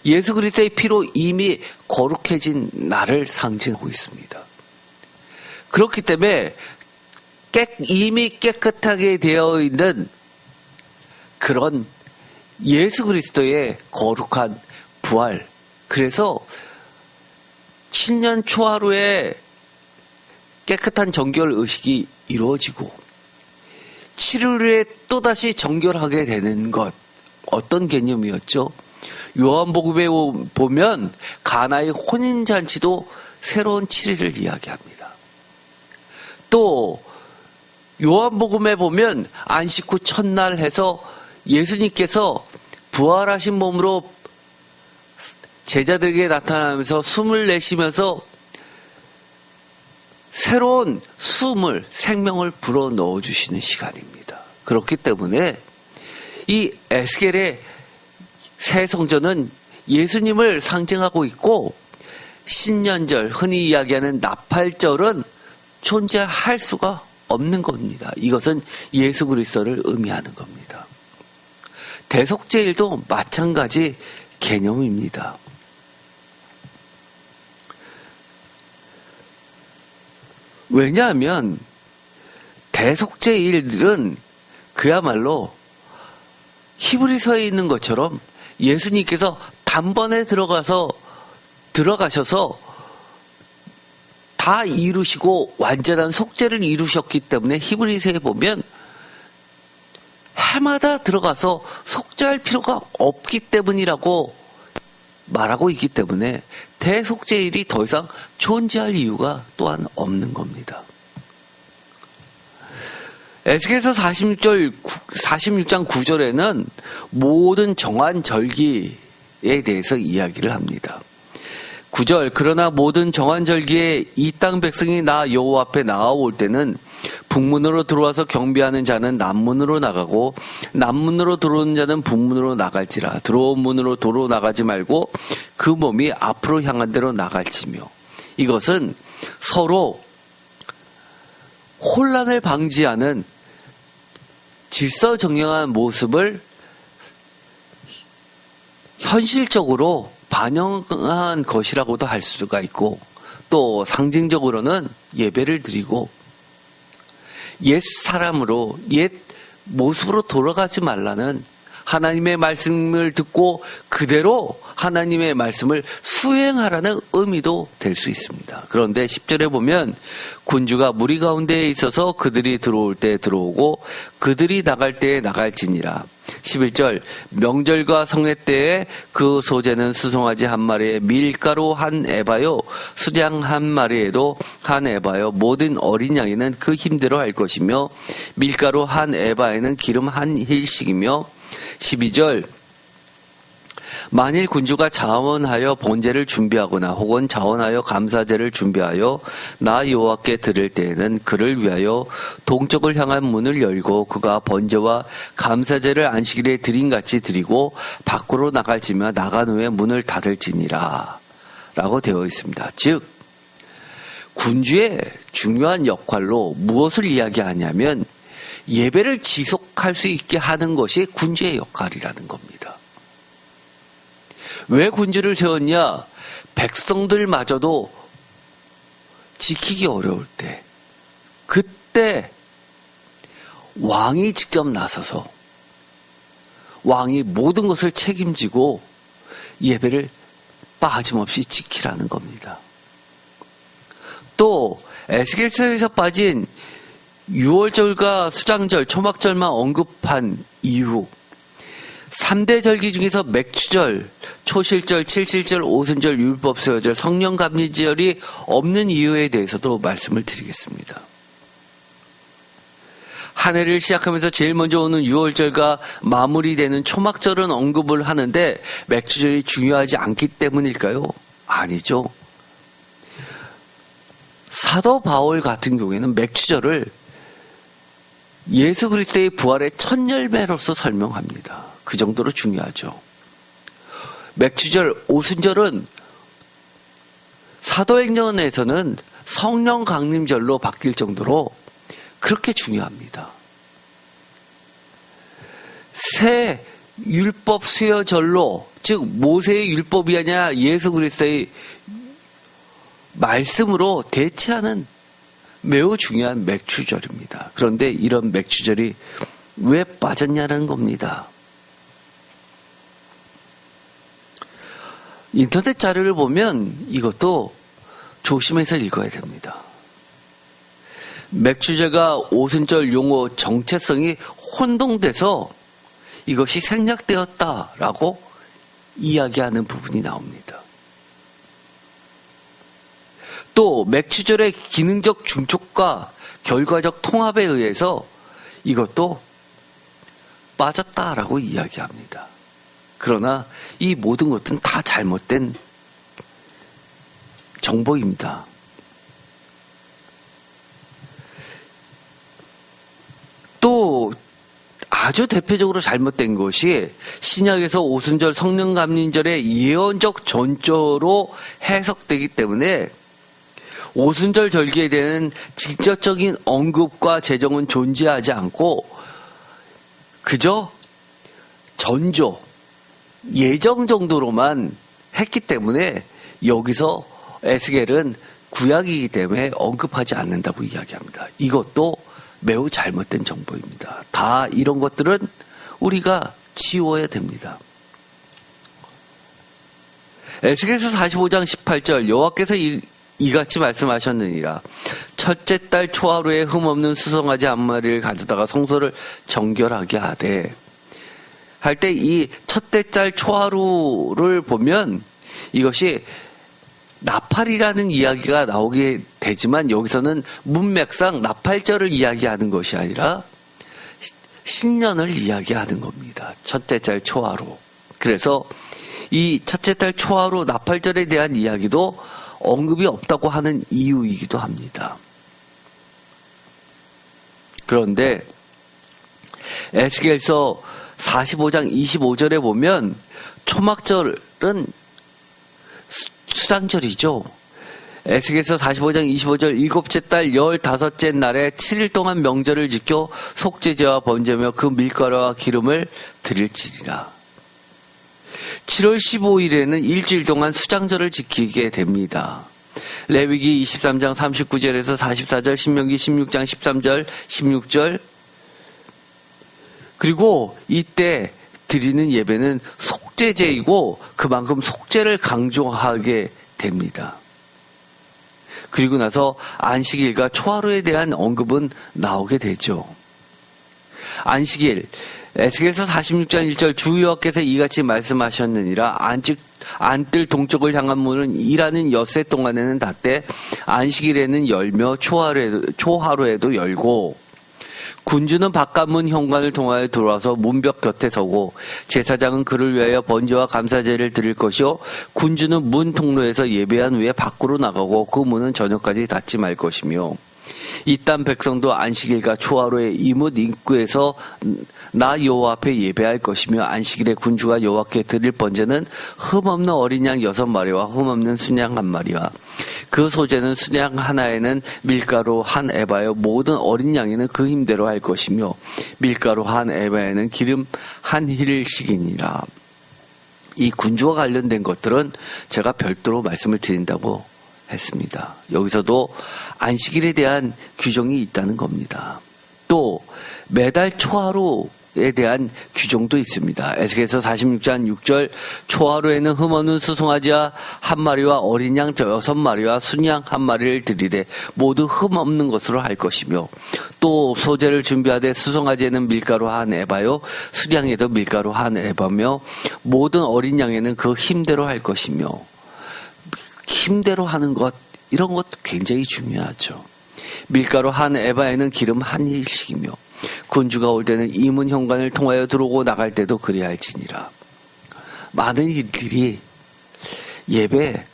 예수 그리스도의 피로 이미 거룩해진 날을 상징하고 있습니다. 그렇기 때문에 이미 깨끗하게 되어 있는 그런 예수 그리스도의 거룩한 부활, 그래서 7년 초하루에 깨끗한 정결 의식이 이루어지고 7일 후에 또다시 정결하게 되는 것, 어떤 개념이었죠? 요한복음에 보면 가나의 혼인잔치도 새로운 7일을 이야기합니다. 또 요한복음에 보면 안식 후 첫날 해서 예수님께서 부활하신 몸으로 제자들에게 나타나면서 숨을 내쉬면서 새로운 생명을 불어넣어 주시는 시간입니다. 그렇기 때문에 이 에스겔의 새 성전은 예수님을 상징하고 있고 신년절, 흔히 이야기하는 나팔절은 존재할 수가 없는 겁니다. 이것은 예수 그리스도를 의미하는 겁니다. 대속죄일도 마찬가지 개념입니다. 왜냐하면 대속죄일들은 그야말로 히브리서에 있는 것처럼 예수님께서 단번에 들어가셔서 다 이루시고 완전한 속죄를 이루셨기 때문에 히브리서에 보면 해마다 들어가서 속죄할 필요가 없기 때문이라고 말하고 있기 때문에 대속죄일이 더 이상 존재할 이유가 또한 없는 겁니다. 에스겔서 46장 9절에는 모든 정한 절기에 대해서 이야기를 합니다. 9절, 그러나 모든 정한 절기에 이 땅 백성이 나 여호와 앞에 나아올 때는 북문으로 들어와서 경배하는 자는 남문으로 나가고 남문으로 들어오는 자는 북문으로 나갈지라. 들어온 문으로 도로 나가지 말고 그 몸이 앞으로 향한 대로 나갈지며. 이것은 서로 혼란을 방지하는 질서정연한 모습을 현실적으로 반영한 것이라고도 할 수가 있고, 또 상징적으로는 예배를 드리고 옛 사람으로 옛 모습으로 돌아가지 말라는 하나님의 말씀을 듣고 그대로 하나님의 말씀을 수행하라는 의미도 될 수 있습니다. 그런데 10절에 보면 군주가 무리 가운데에 있어서 그들이 들어올 때 들어오고 그들이 나갈 때에 나갈지니라. 11절, 명절과 성회 때에 그 소재는 수송아지 한 마리에 밀가루 한 에바요, 수장 한 마리에도 한 에바요, 모든 어린 양에는 그 힘대로 할 것이며 밀가루 한 에바에는 기름 한 힐씩이며. 12절, 만일 군주가 자원하여 번제를 준비하거나 혹은 자원하여 감사제를 준비하여 나 여호와께 드릴 때에는 그를 위하여 동쪽을 향한 문을 열고 그가 번제와 감사제를 안식일에 드림같이 드리고 밖으로 나갈지며 나간 후에 문을 닫을지니라 라고 되어 있습니다. 즉 군주의 중요한 역할로 무엇을 이야기하냐면 예배를 지속할 수 있게 하는 것이 군주의 역할이라는 겁니다. 왜 군주를 세웠냐? 백성들마저도 지키기 어려울 때, 그때 왕이 직접 나서서 왕이 모든 것을 책임지고 예배를 빠짐없이 지키라는 겁니다. 또 에스겔서에서 빠진 유월절과 수장절, 초막절만 언급한 이후 3대 절기 중에서 맥추절, 초실절, 칠실절, 오순절, 율법수여절, 성령감리절이 없는 이유에 대해서도 말씀을 드리겠습니다. 한 해를 시작하면서 제일 먼저 오는 유월절과 마무리되는 초막절은 언급을 하는데 맥추절이 중요하지 않기 때문일까요? 아니죠. 사도 바울 같은 경우에는 맥추절을 예수 그리스도의 부활의 첫 열매로서 설명합니다. 그 정도로 중요하죠. 맥추절, 오순절은 사도행전에서는 성령 강림절로 바뀔 정도로 그렇게 중요합니다. 새 율법 수여절로, 즉 모세의 율법이 아니라 예수 그리스도의 말씀으로 대체하는 매우 중요한 맥추절입니다. 그런데 이런 맥추절이 왜 빠졌냐는 겁니다. 인터넷 자료를 보면 이것도 조심해서 읽어야 됩니다. 맥추절과 오순절 용어 정체성이 혼동돼서 이것이 생략되었다라고 이야기하는 부분이 나옵니다. 또 맥추절의 기능적 중촉과 결과적 통합에 의해서 이것도 빠졌다라고 이야기합니다. 그러나 이 모든 것은 다 잘못된 정보입니다. 또 아주 대표적으로 잘못된 것이 신약에서 오순절 성령감림절의 예언적 전조로 해석되기 때문에 오순절 절기에 대한 직접적인 언급과 제정은 존재하지 않고 그저 전조, 예정 정도로만 했기 때문에 여기서 에스겔은 구약이기 때문에 언급하지 않는다고 이야기합니다. 이것도 매우 잘못된 정보입니다. 다 이런 것들은 우리가 지워야 됩니다. 에스겔서 45장 18절 여호와께서 이같이 말씀하셨느니라. 첫째 달 초하루에 흠없는 수송아지 한 마리를 가져다가 성소를 정결하게 하되, 할 때 이 첫째 달 초하루를 보면 이것이 나팔이라는 이야기가 나오게 되지만 여기서는 문맥상 나팔절을 이야기하는 것이 아니라 신년을 이야기하는 겁니다. 첫째 달 초하루. 그래서 이 첫째 달 초하루 나팔절에 대한 이야기도 언급이 없다고 하는 이유이기도 합니다. 그런데 에스겔서 45장 25절에 보면 초막절은 수장절이죠. 에스겔서 45장 25절 일곱째 달 15째 날에 7일 동안 명절을 지켜 속죄제와 번제며 그 밀가루와 기름을 드릴지니라. 7월 15일에는 일주일 동안 수장절을 지키게 됩니다. 레위기 23장 39절에서 44절, 신명기 16장 13절, 16절. 그리고 이때 드리는 예배는 속죄제이고 그만큼 속죄를 강조하게 됩니다. 그리고 나서 안식일과 초하루에 대한 언급은 나오게 되죠. 안식일, 에스겔서 46장 1절 주 여호와께서 이같이 말씀하셨느니라. 안뜰 동쪽을 향한 문은 일하는 엿새 동안에는 닫되 안식일에는 열며 초하루에도 열고, 군주는 바깥문 현관을 통하여 들어와서 문벽 곁에 서고 제사장은 그를 위하여 번제와 감사제를 드릴 것이요, 군주는 문 통로에서 예배한 후에 밖으로 나가고 그 문은 저녁까지 닫지 말 것이며, 이 땅 백성도 안식일과 초하루에 이뭇 입구에서 나 여호와 앞에 예배할 것이며, 안식일에 군주가 여호와께 드릴 번제는 흠없는 어린 양 6마리와 흠없는 순양 1마리와 그 소재는 순양 하나에는 밀가루 한 에바요, 모든 어린 양에는 그 힘대로 할 것이며 밀가루 한 에바에는 기름 한 힐씩이니라. 이 군주와 관련된 것들은 제가 별도로 말씀을 드린다고 했습니다. 여기서도 안식일에 대한 규정이 있다는 겁니다. 또 매달 초하루에 대한 규정도 있습니다. 에스겔서 46장 6절 초하루에는 흠 없는 수송아지와 한 마리와 어린 양 6마리와 순양 한 마리를 드리되 모두 흠 없는 것으로 할 것이며 또 소제를 준비하되 수송아지에는 밀가루 한 에바요 순양에도 밀가루 한 에바며 모든 어린 양에는 그 힘대로 할 것이며 힘대로 하는 것 이런 것도 굉장히 중요하죠. 밀가루 한 에바에는 기름 한 일씩이며 군주가 올 때는 이문 현관을 통하여 들어오고 나갈 때도 그래야 할지니라. 많은 일들이 예배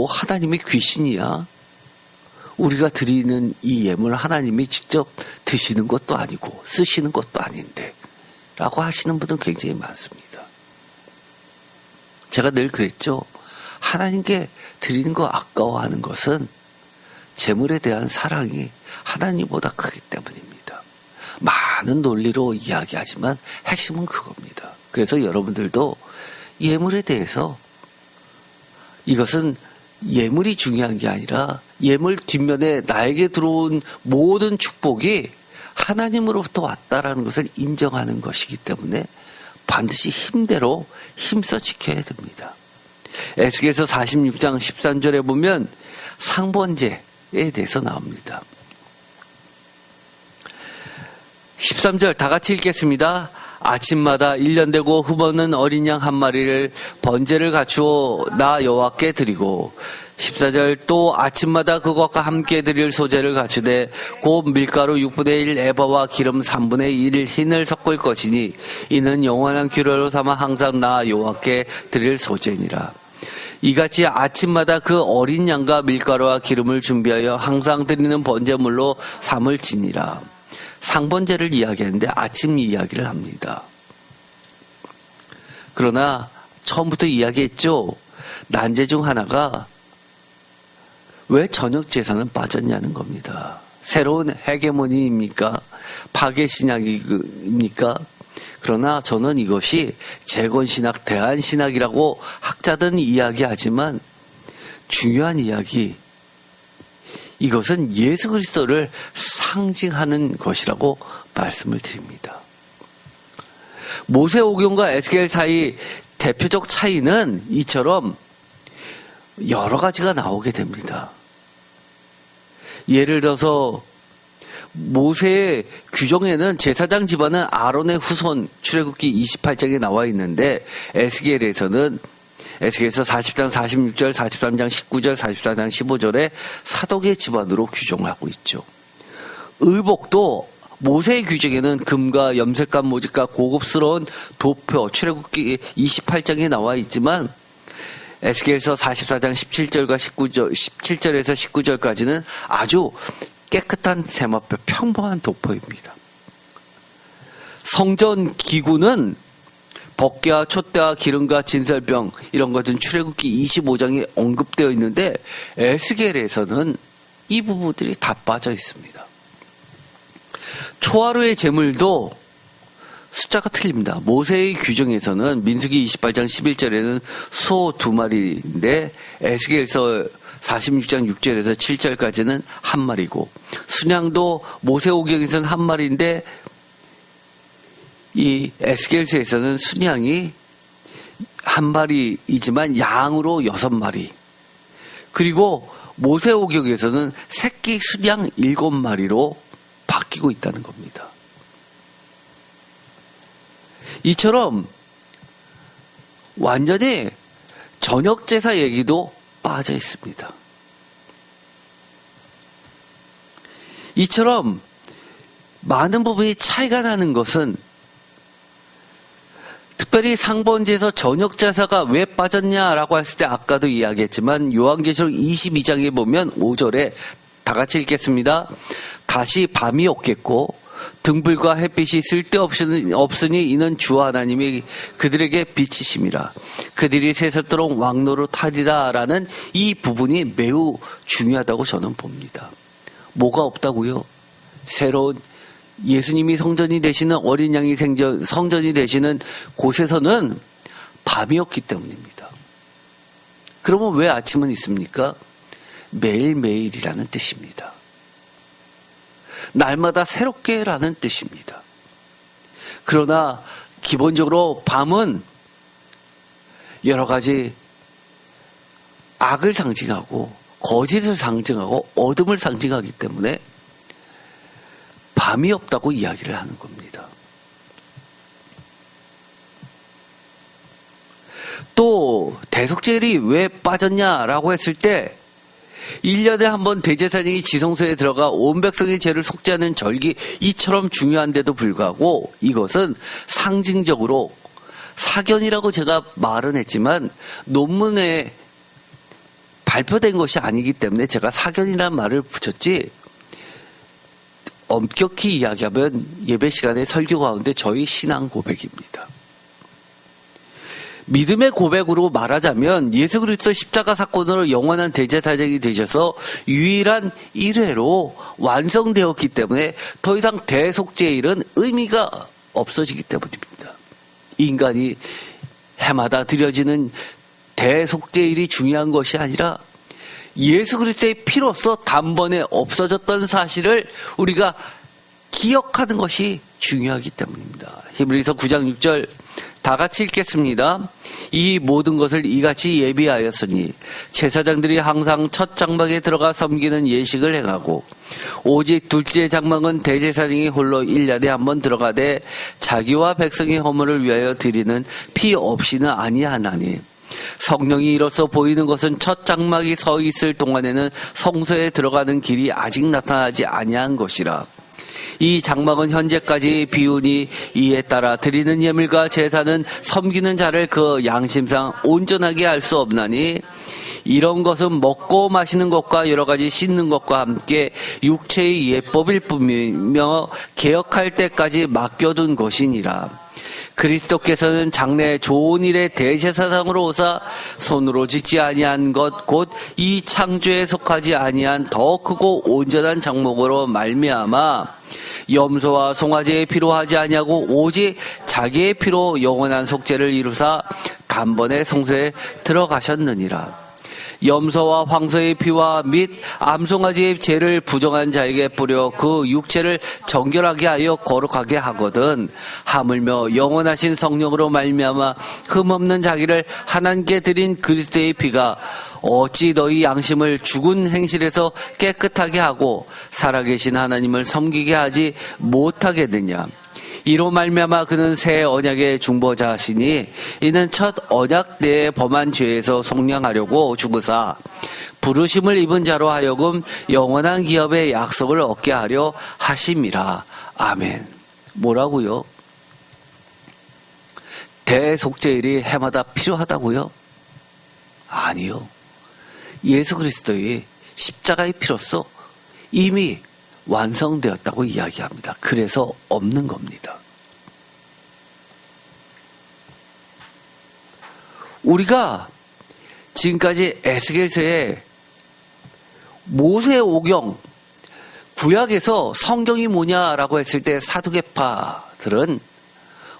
하나님이 귀신이야. 우리가 드리는 이 예물 하나님이 직접 드시는 것도 아니고 쓰시는 것도 아닌데 라고 하시는 분은 굉장히 많습니다. 제가 늘 그랬죠. 하나님께 드리는 거 아까워하는 것은 재물에 대한 사랑이 하나님보다 크기 때문입니다. 많은 논리로 이야기하지만 핵심은 그겁니다. 그래서 여러분들도 예물에 대해서 이것은 예물이 중요한 게 아니라 예물 뒷면에 나에게 들어온 모든 축복이 하나님으로부터 왔다라는 것을 인정하는 것이기 때문에 반드시 힘대로 힘써 지켜야 됩니다. 에스겔서 46장 13절에 보면 상번제에 대해서 나옵니다. 13절 다 같이 읽겠습니다. 아침마다 1년 되고 흠 없는 어린 양 한 마리를 번제를 갖추어 나 여호와께 드리고 14절 또 아침마다 그것과 함께 드릴 소제를 갖추되 곧 밀가루 6분의 1 에바와 기름 3분의 1 흰을 섞을 것이니 이는 영원한 규례로 삼아 항상 나 여호와께 드릴 소제니라. 이같이 아침마다 그 어린 양과 밀가루와 기름을 준비하여 항상 드리는 번제물로 삼을 지니라. 상번제를 이야기하는데 아침 이야기를 합니다. 그러나 처음부터 이야기했죠. 난제 중 하나가 왜 저녁 제사는 빠졌냐는 겁니다. 새로운 헤게모니입니까? 파괴 신학입니까? 그러나 저는 이것이 재건신학, 대한신학이라고 학자들은 이야기하지만 중요한 이야기, 이것은 예수 그리스도를 상징하는 것이라고 말씀을 드립니다. 모세오경과 에스겔 사이 대표적 차이는 이처럼 여러 가지가 나오게 됩니다. 예를 들어서 모세의 규정에는 제사장 집안은 아론의 후손 출애굽기 28장에 나와 있는데 에스겔에서는 에스겔서 40장 46절, 43장 19절, 44장 15절에 사독의 집안으로 규정하고 있죠. 의복도 모세의 규정에는 금과 염색과 모직과 고급스러운 도표 출애굽기 28장에 나와 있지만 에스겔서 44장 17절과 17절에서 19절까지는 아주 깨끗한 세마표 평범한 도포입니다. 성전 기구는 법궤와 촛대와 기름과 진설병 이런 것은 출애굽기 25장에 언급되어 있는데 에스겔에서는 이 부분들이 다 빠져 있습니다. 초하루의 제물도 숫자가 틀립니다. 모세의 규정에서는 민수기 28장 11절에는 소 2마리인데 에스겔서 46장 6절에서 7절까지는 한 마리고 순양도 모세오경에서는 한 마리인데 이 에스겔서에서는 순양이 한 마리이지만 양으로 6마리 그리고 모세오경에서는 새끼 순양 7마리로 바뀌고 있다는 겁니다. 이처럼 완전히 저녁 제사 얘기도 빠져 있습니다. 이처럼 많은 부분이 차이가 나는 것은 특별히 상번제에서 저녁 제사가 왜 빠졌냐라고 했을 때 아까도 이야기했지만 요한계시록 22장에 보면 5절에 다 같이 읽겠습니다. 다시 밤이 없겠고 등불과 햇빛이 쓸데없으니 이는 주 하나님이 그들에게 빛이심이라. 그들이 새삼토록 왕노릇하리라 라는 이 부분이 매우 중요하다고 저는 봅니다. 뭐가 없다고요? 새로운 예수님이 성전이 되시는 어린 양이 성전이 되시는 곳에서는 밤이었기 때문입니다. 그러면 왜 아침은 있습니까? 매일매일이라는 뜻입니다. 날마다 새롭게라는 뜻입니다. 그러나 기본적으로 밤은 여러 가지 악을 상징하고 거짓을 상징하고 어둠을 상징하기 때문에 밤이 없다고 이야기를 하는 겁니다. 또 대속죄일이 왜 빠졌냐라고 했을 때 1년에 한 번 대제사장이 지성소에 들어가 온 백성의 죄를 속죄하는 절기 이처럼 중요한데도 불구하고 이것은 상징적으로 사견이라고 제가 말은 했지만 논문에 발표된 것이 아니기 때문에 제가 사견이라는 말을 붙였지, 엄격히 이야기하면 예배 시간에 설교 가운데 저희 신앙 고백입니다. 믿음의 고백으로 말하자면 예수 그리스도 십자가 사건으로 영원한 대제사장이 되셔서 유일한 일회로 완성되었기 때문에 더 이상 대속죄일은 의미가 없어지기 때문입니다. 인간이 해마다 드려지는 대속죄일이 중요한 것이 아니라 예수 그리스도의 피로써 단번에 없어졌던 사실을 우리가 기억하는 것이 중요하기 때문입니다. 히브리서 9장 6절 다 같이 읽겠습니다. 이 모든 것을 이같이 예비하였으니 제사장들이 항상 첫 장막에 들어가 섬기는 예식을 행하고 오직 둘째 장막은 대제사장이 홀로 1년에 한 번 들어가되 자기와 백성의 허물을 위하여 드리는 피 없이는 아니하나니 성령이 이로써 보이는 것은 첫 장막이 서 있을 동안에는 성소에 들어가는 길이 아직 나타나지 아니한 것이라. 이 장막은 현재까지 비우니 이에 따라 드리는 예물과 제사는 섬기는 자를 그 양심상 온전하게 할 수 없나니 이런 것은 먹고 마시는 것과 여러 가지 씻는 것과 함께 육체의 예법일 뿐이며 개혁할 때까지 맡겨둔 것이니라. 그리스도께서는 장래 좋은 일의 대제사장으로 오사 손으로 짓지 아니한 것 곧 이 창조에 속하지 아니한 더 크고 온전한 장목으로 말미암아 염소와 송아지의 피로 하지 아니하고 오직 자기의 피로 영원한 속죄를 이루사 단번에 성소에 들어가셨느니라. 염소와 황소의 피와 및 암송아지의 죄를 부정한 자에게 뿌려 그 육체를 정결하게 하여 거룩하게 하거든 하물며 영원하신 성령으로 말미암아 흠없는 자기를 하나님께 드린 그리스도의 피가 어찌 너희 양심을 죽은 행실에서 깨끗하게 하고 살아계신 하나님을 섬기게 하지 못하겠느냐. 이로 말미암아 그는 새 언약의 중보자시니 이는 첫 언약 때에 범한 죄에서 속량하려고 죽으사 부르심을 입은 자로 하여금 영원한 기업의 약속을 얻게 하려 하심이라. 아멘. 뭐라고요? 대속죄일이 해마다 필요하다고요? 아니요. 예수 그리스도의 십자가의 피로써 이미 완성되었다고 이야기합니다. 그래서 없는 겁니다. 우리가 지금까지 에스겔서에 모세오경, 구약에서 성경이 뭐냐라고 했을 때 사두개파들은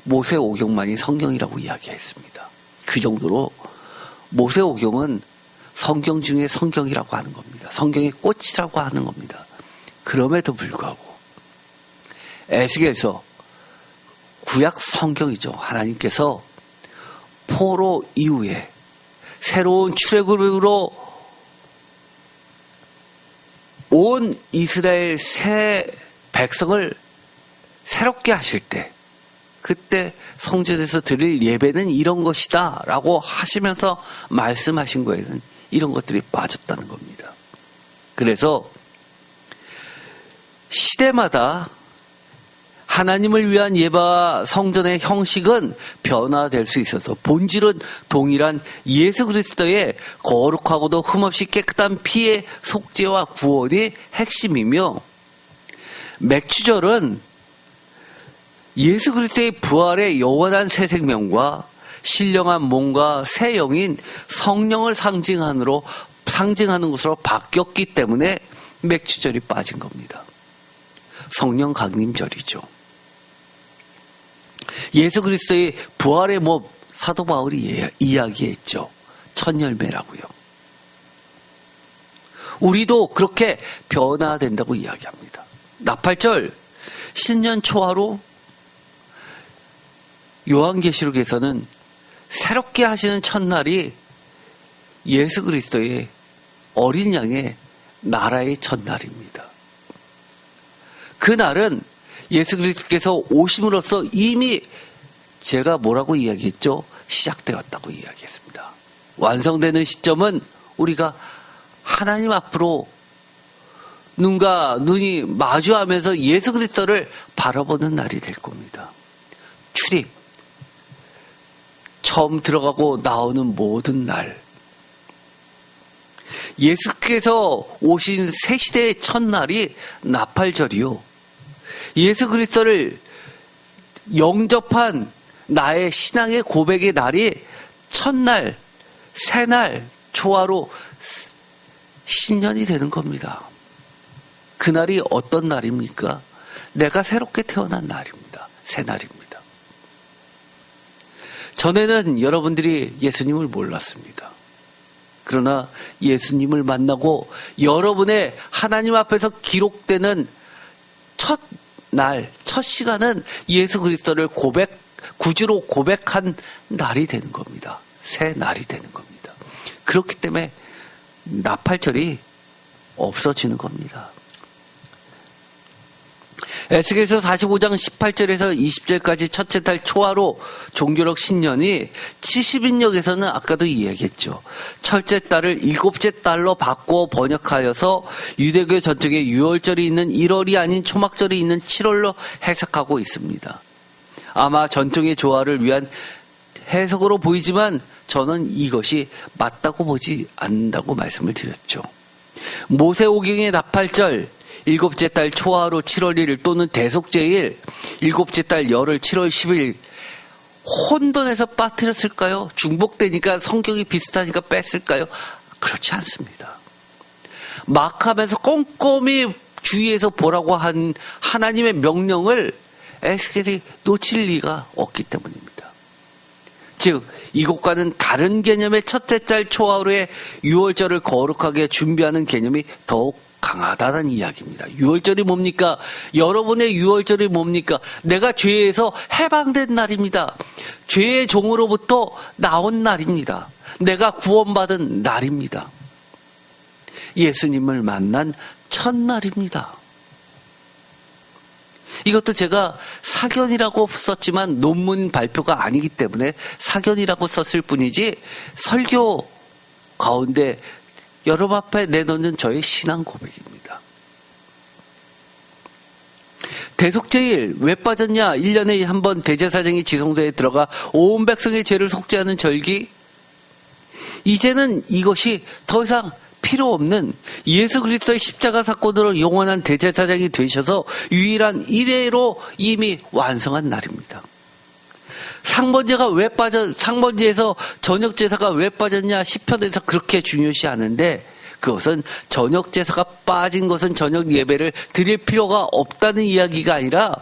모세오경만이 성경이라고 이야기했습니다. 그 정도로 모세오경은 성경 중에 성경이라고 하는 겁니다. 성경의 꽃이라고 하는 겁니다. 그럼에도 불구하고 에스겔서 구약 성경이죠. 하나님께서 포로 이후에 새로운 출애굽으로 온 이스라엘 새 백성을 새롭게 하실 때 그때 성전에서 드릴 예배는 이런 것이다 라고 하시면서 말씀하신 거에는 이런 것들이 빠졌다는 겁니다. 그래서 시대마다 하나님을 위한 예배와 성전의 형식은 변화될 수 있어서 본질은 동일한 예수 그리스도의 거룩하고도 흠없이 깨끗한 피의 속죄와 구원이 핵심이며 맥주절은 예수 그리스도의 부활의 영원한 새 생명과 신령한 몸과 새 영인 성령을 상징하는 것으로 바뀌었기 때문에 맥주절이 빠진 겁니다. 성령 강림절이죠. 예수 그리스도의 부활의 몸 사도 바울이 이야기했죠. 첫 열매라고요. 우리도 그렇게 변화된다고 이야기합니다. 나팔절 신년 초하루 요한계시록에서는 새롭게 하시는 첫날이 예수 그리스도의 어린 양의 나라의 첫날입니다. 그날은 예수 그리스도께서 오심으로써 이미 제가 뭐라고 이야기했죠? 시작되었다고 이야기했습니다. 완성되는 시점은 우리가 하나님 앞으로 눈과 눈이 마주하면서 예수 그리스도를 바라보는 날이 될 겁니다. 출입, 처음 들어가고 나오는 모든 날, 예수께서 오신 새 시대의 첫날이 나팔절이요, 예수 그리스도를 영접한 나의 신앙의 고백의 날이 첫날, 새날, 초하루, 신년이 되는 겁니다. 그날이 어떤 날입니까? 내가 새롭게 태어난 날입니다. 새날입니다. 전에는 여러분들이 예수님을 몰랐습니다. 그러나 예수님을 만나고 여러분의 하나님 앞에서 기록되는 첫 날, 첫 시간은 예수 그리스도를 구주로 고백한 날이 되는 겁니다. 새 날이 되는 겁니다. 그렇기 때문에 나팔절이 없어지는 겁니다. 에스겔서 45장 18절에서 20절까지 첫째 달 초하루 종교력 신년이 70인역에서는 아까도 이야기했죠. 첫째 달을 일곱째 달로 바꾸어 번역하여서 유대교 전통에 6월절이 있는 1월이 아닌 초막절이 있는 7월로 해석하고 있습니다. 아마 전통의 조화를 위한 해석으로 보이지만 저는 이것이 맞다고 보지 않는다고 말씀을 드렸죠. 모세오경의 나팔절 일곱째 달 초하루 7월 1일 또는 대속제일 일곱째 달 열흘 7월 10일 혼돈에서 빠뜨렸을까요? 중복되니까 성격이 비슷하니까 뺐을까요? 그렇지 않습니다. 막 하면서 꼼꼼히 주의해서 보라고 한 하나님의 명령을 에스겔이 놓칠 리가 없기 때문입니다. 즉 이것과는 다른 개념의 첫째 달 초하루의 6월절을 거룩하게 준비하는 개념이 더욱 강하다는 이야기입니다. 6월절이 뭡니까? 여러분의 6월절이 뭡니까? 내가 죄에서 해방된 날입니다. 죄의 종으로부터 나온 날입니다. 내가 구원받은 날입니다. 예수님을 만난 첫날입니다. 이것도 제가 사견이라고 썼지만 논문 발표가 아니기 때문에 사견이라고 썼을 뿐이지 설교 가운데 여러분 앞에 내놓는 저의 신앙 고백입니다. 대속제일 왜 빠졌냐? 1년에 한 번 대제사장이 지성소에 들어가 온 백성의 죄를 속죄하는 절기. 이제는 이것이 더 이상 필요 없는 예수 그리스도의 십자가 사건으로 영원한 대제사장이 되셔서 유일한 일회로 이미 완성한 날입니다. 상번제에서 저녁 제사가 왜 빠졌냐? 시편에서 그렇게 중요시 하는데 그것은 저녁 제사가 빠진 것은 저녁 예배를 드릴 필요가 없다는 이야기가 아니라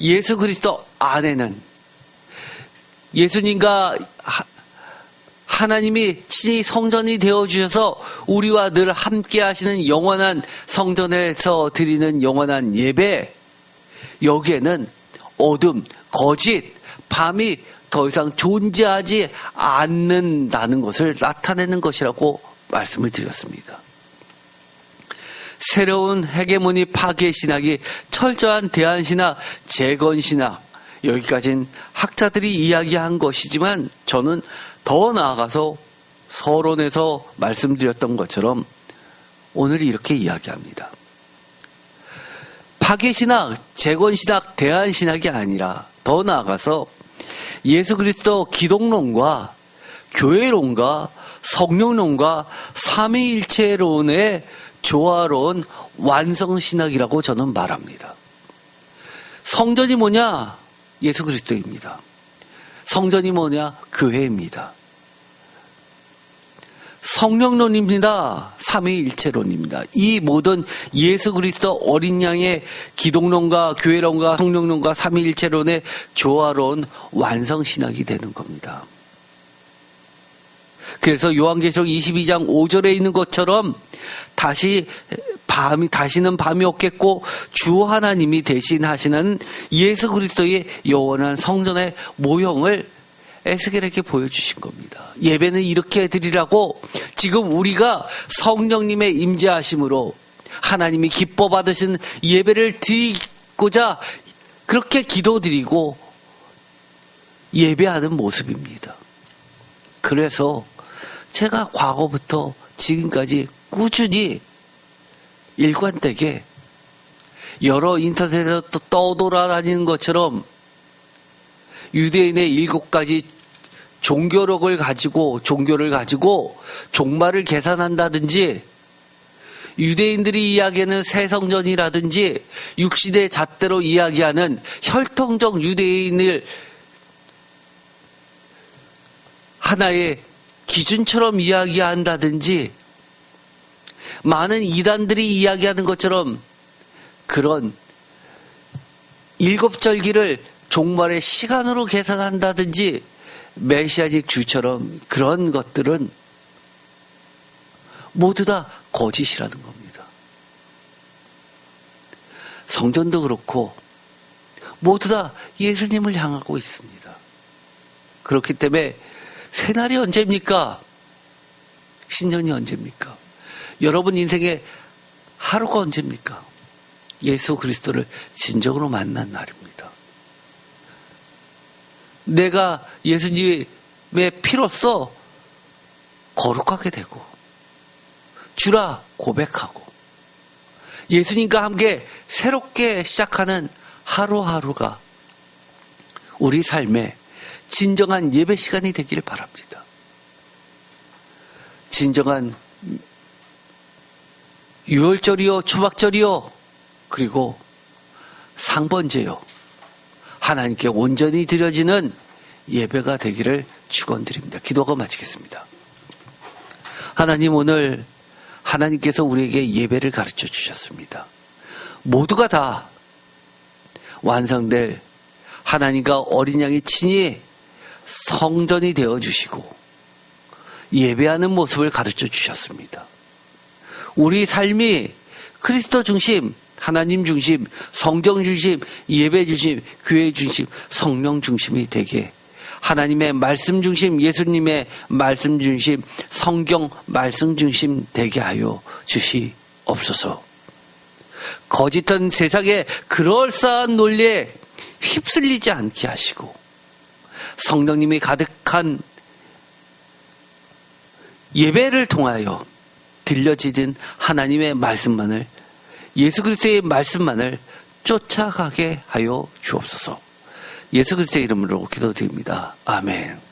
예수 그리스도 안에는 예수님과 하나님이 친히 성전이 되어주셔서 우리와 늘 함께 하시는 영원한 성전에서 드리는 영원한 예배, 여기에는 어둠, 거짓, 밤이 더 이상 존재하지 않는다는 것을 나타내는 것이라고 말씀을 드렸습니다. 새로운 헤게모니 파괴 신학이 철저한 대안신학, 재건신학, 여기까지는 학자들이 이야기한 것이지만 저는 더 나아가서 서론에서 말씀드렸던 것처럼 오늘 이렇게 이야기합니다. 파괴신학, 재건신학, 대안신학이 아니라 더 나아가서 예수 그리스도 기독론과 교회론과 성령론과 삼위일체론의 조화로운 완성신학이라고 저는 말합니다. 성전이 뭐냐? 예수 그리스도입니다. 성전이 뭐냐? 교회입니다. 성령론입니다. 삼위일체론입니다. 이 모든 예수 그리스도 어린 양의 기독론과 교회론과 성령론과 삼위일체론의 조화로운 완성신학이 되는 겁니다. 그래서 요한계시록 22장 5절에 있는 것처럼 다시는 밤이 없겠고 주 하나님이 대신하시는 예수 그리스도의 영원한 성전의 모형을 에스겔에게 보여주신 겁니다. 예배는 이렇게 드리라고 지금 우리가 성령님의 임재하심으로 하나님이 기뻐 받으신 예배를 드리고자 그렇게 기도드리고 예배하는 모습입니다. 그래서 제가 과거부터 지금까지 꾸준히 일관되게 여러 인터넷에서 또 떠돌아다니는 것처럼 유대인의 7가지 종교를 가지고 종말을 계산한다든지 유대인들이 이야기하는 새성전이라든지 육신의 잣대로 이야기하는 혈통적 유대인을 하나의 기준처럼 이야기한다든지 많은 이단들이 이야기하는 것처럼 그런 7절기를 종말의 시간으로 계산한다든지 메시아직 주처럼 그런 것들은 모두 다 거짓이라는 겁니다. 성전도 그렇고 모두 다 예수님을 향하고 있습니다. 그렇기 때문에 새날이 언제입니까? 신년이 언제입니까? 여러분 인생의 하루가 언제입니까? 예수 그리스도를 진정으로 만난 날입니다. 내가 예수님의 피로써 거룩하게 되고 주라 고백하고 예수님과 함께 새롭게 시작하는 하루하루가 우리 삶의 진정한 예배 시간이 되기를 바랍니다. 진정한 유월절이요, 초막절이요, 그리고 상번제요. 하나님께 온전히 드려지는 예배가 되기를 축원드립니다. 기도가 마치겠습니다. 하나님, 오늘 하나님께서 우리에게 예배를 가르쳐 주셨습니다. 모두가 다 완성될 하나님과 어린 양이 친히 성전이 되어 주시고 예배하는 모습을 가르쳐 주셨습니다. 우리 삶이 그리스도 중심, 하나님 중심, 성경 중심, 예배 중심, 교회 중심, 성령 중심이 되게 하나님의 말씀 중심, 예수님의 말씀 중심, 성경 말씀 중심 되게 하여 주시옵소서. 거짓한 세상의 그럴싸한 논리에 휩쓸리지 않게 하시고 성령님이 가득한 예배를 통하여 들려지는 하나님의 말씀만을, 예수 그리스도의 말씀만을 쫓아가게 하여 주옵소서. 예수 그리스도의 이름으로 기도드립니다. 아멘.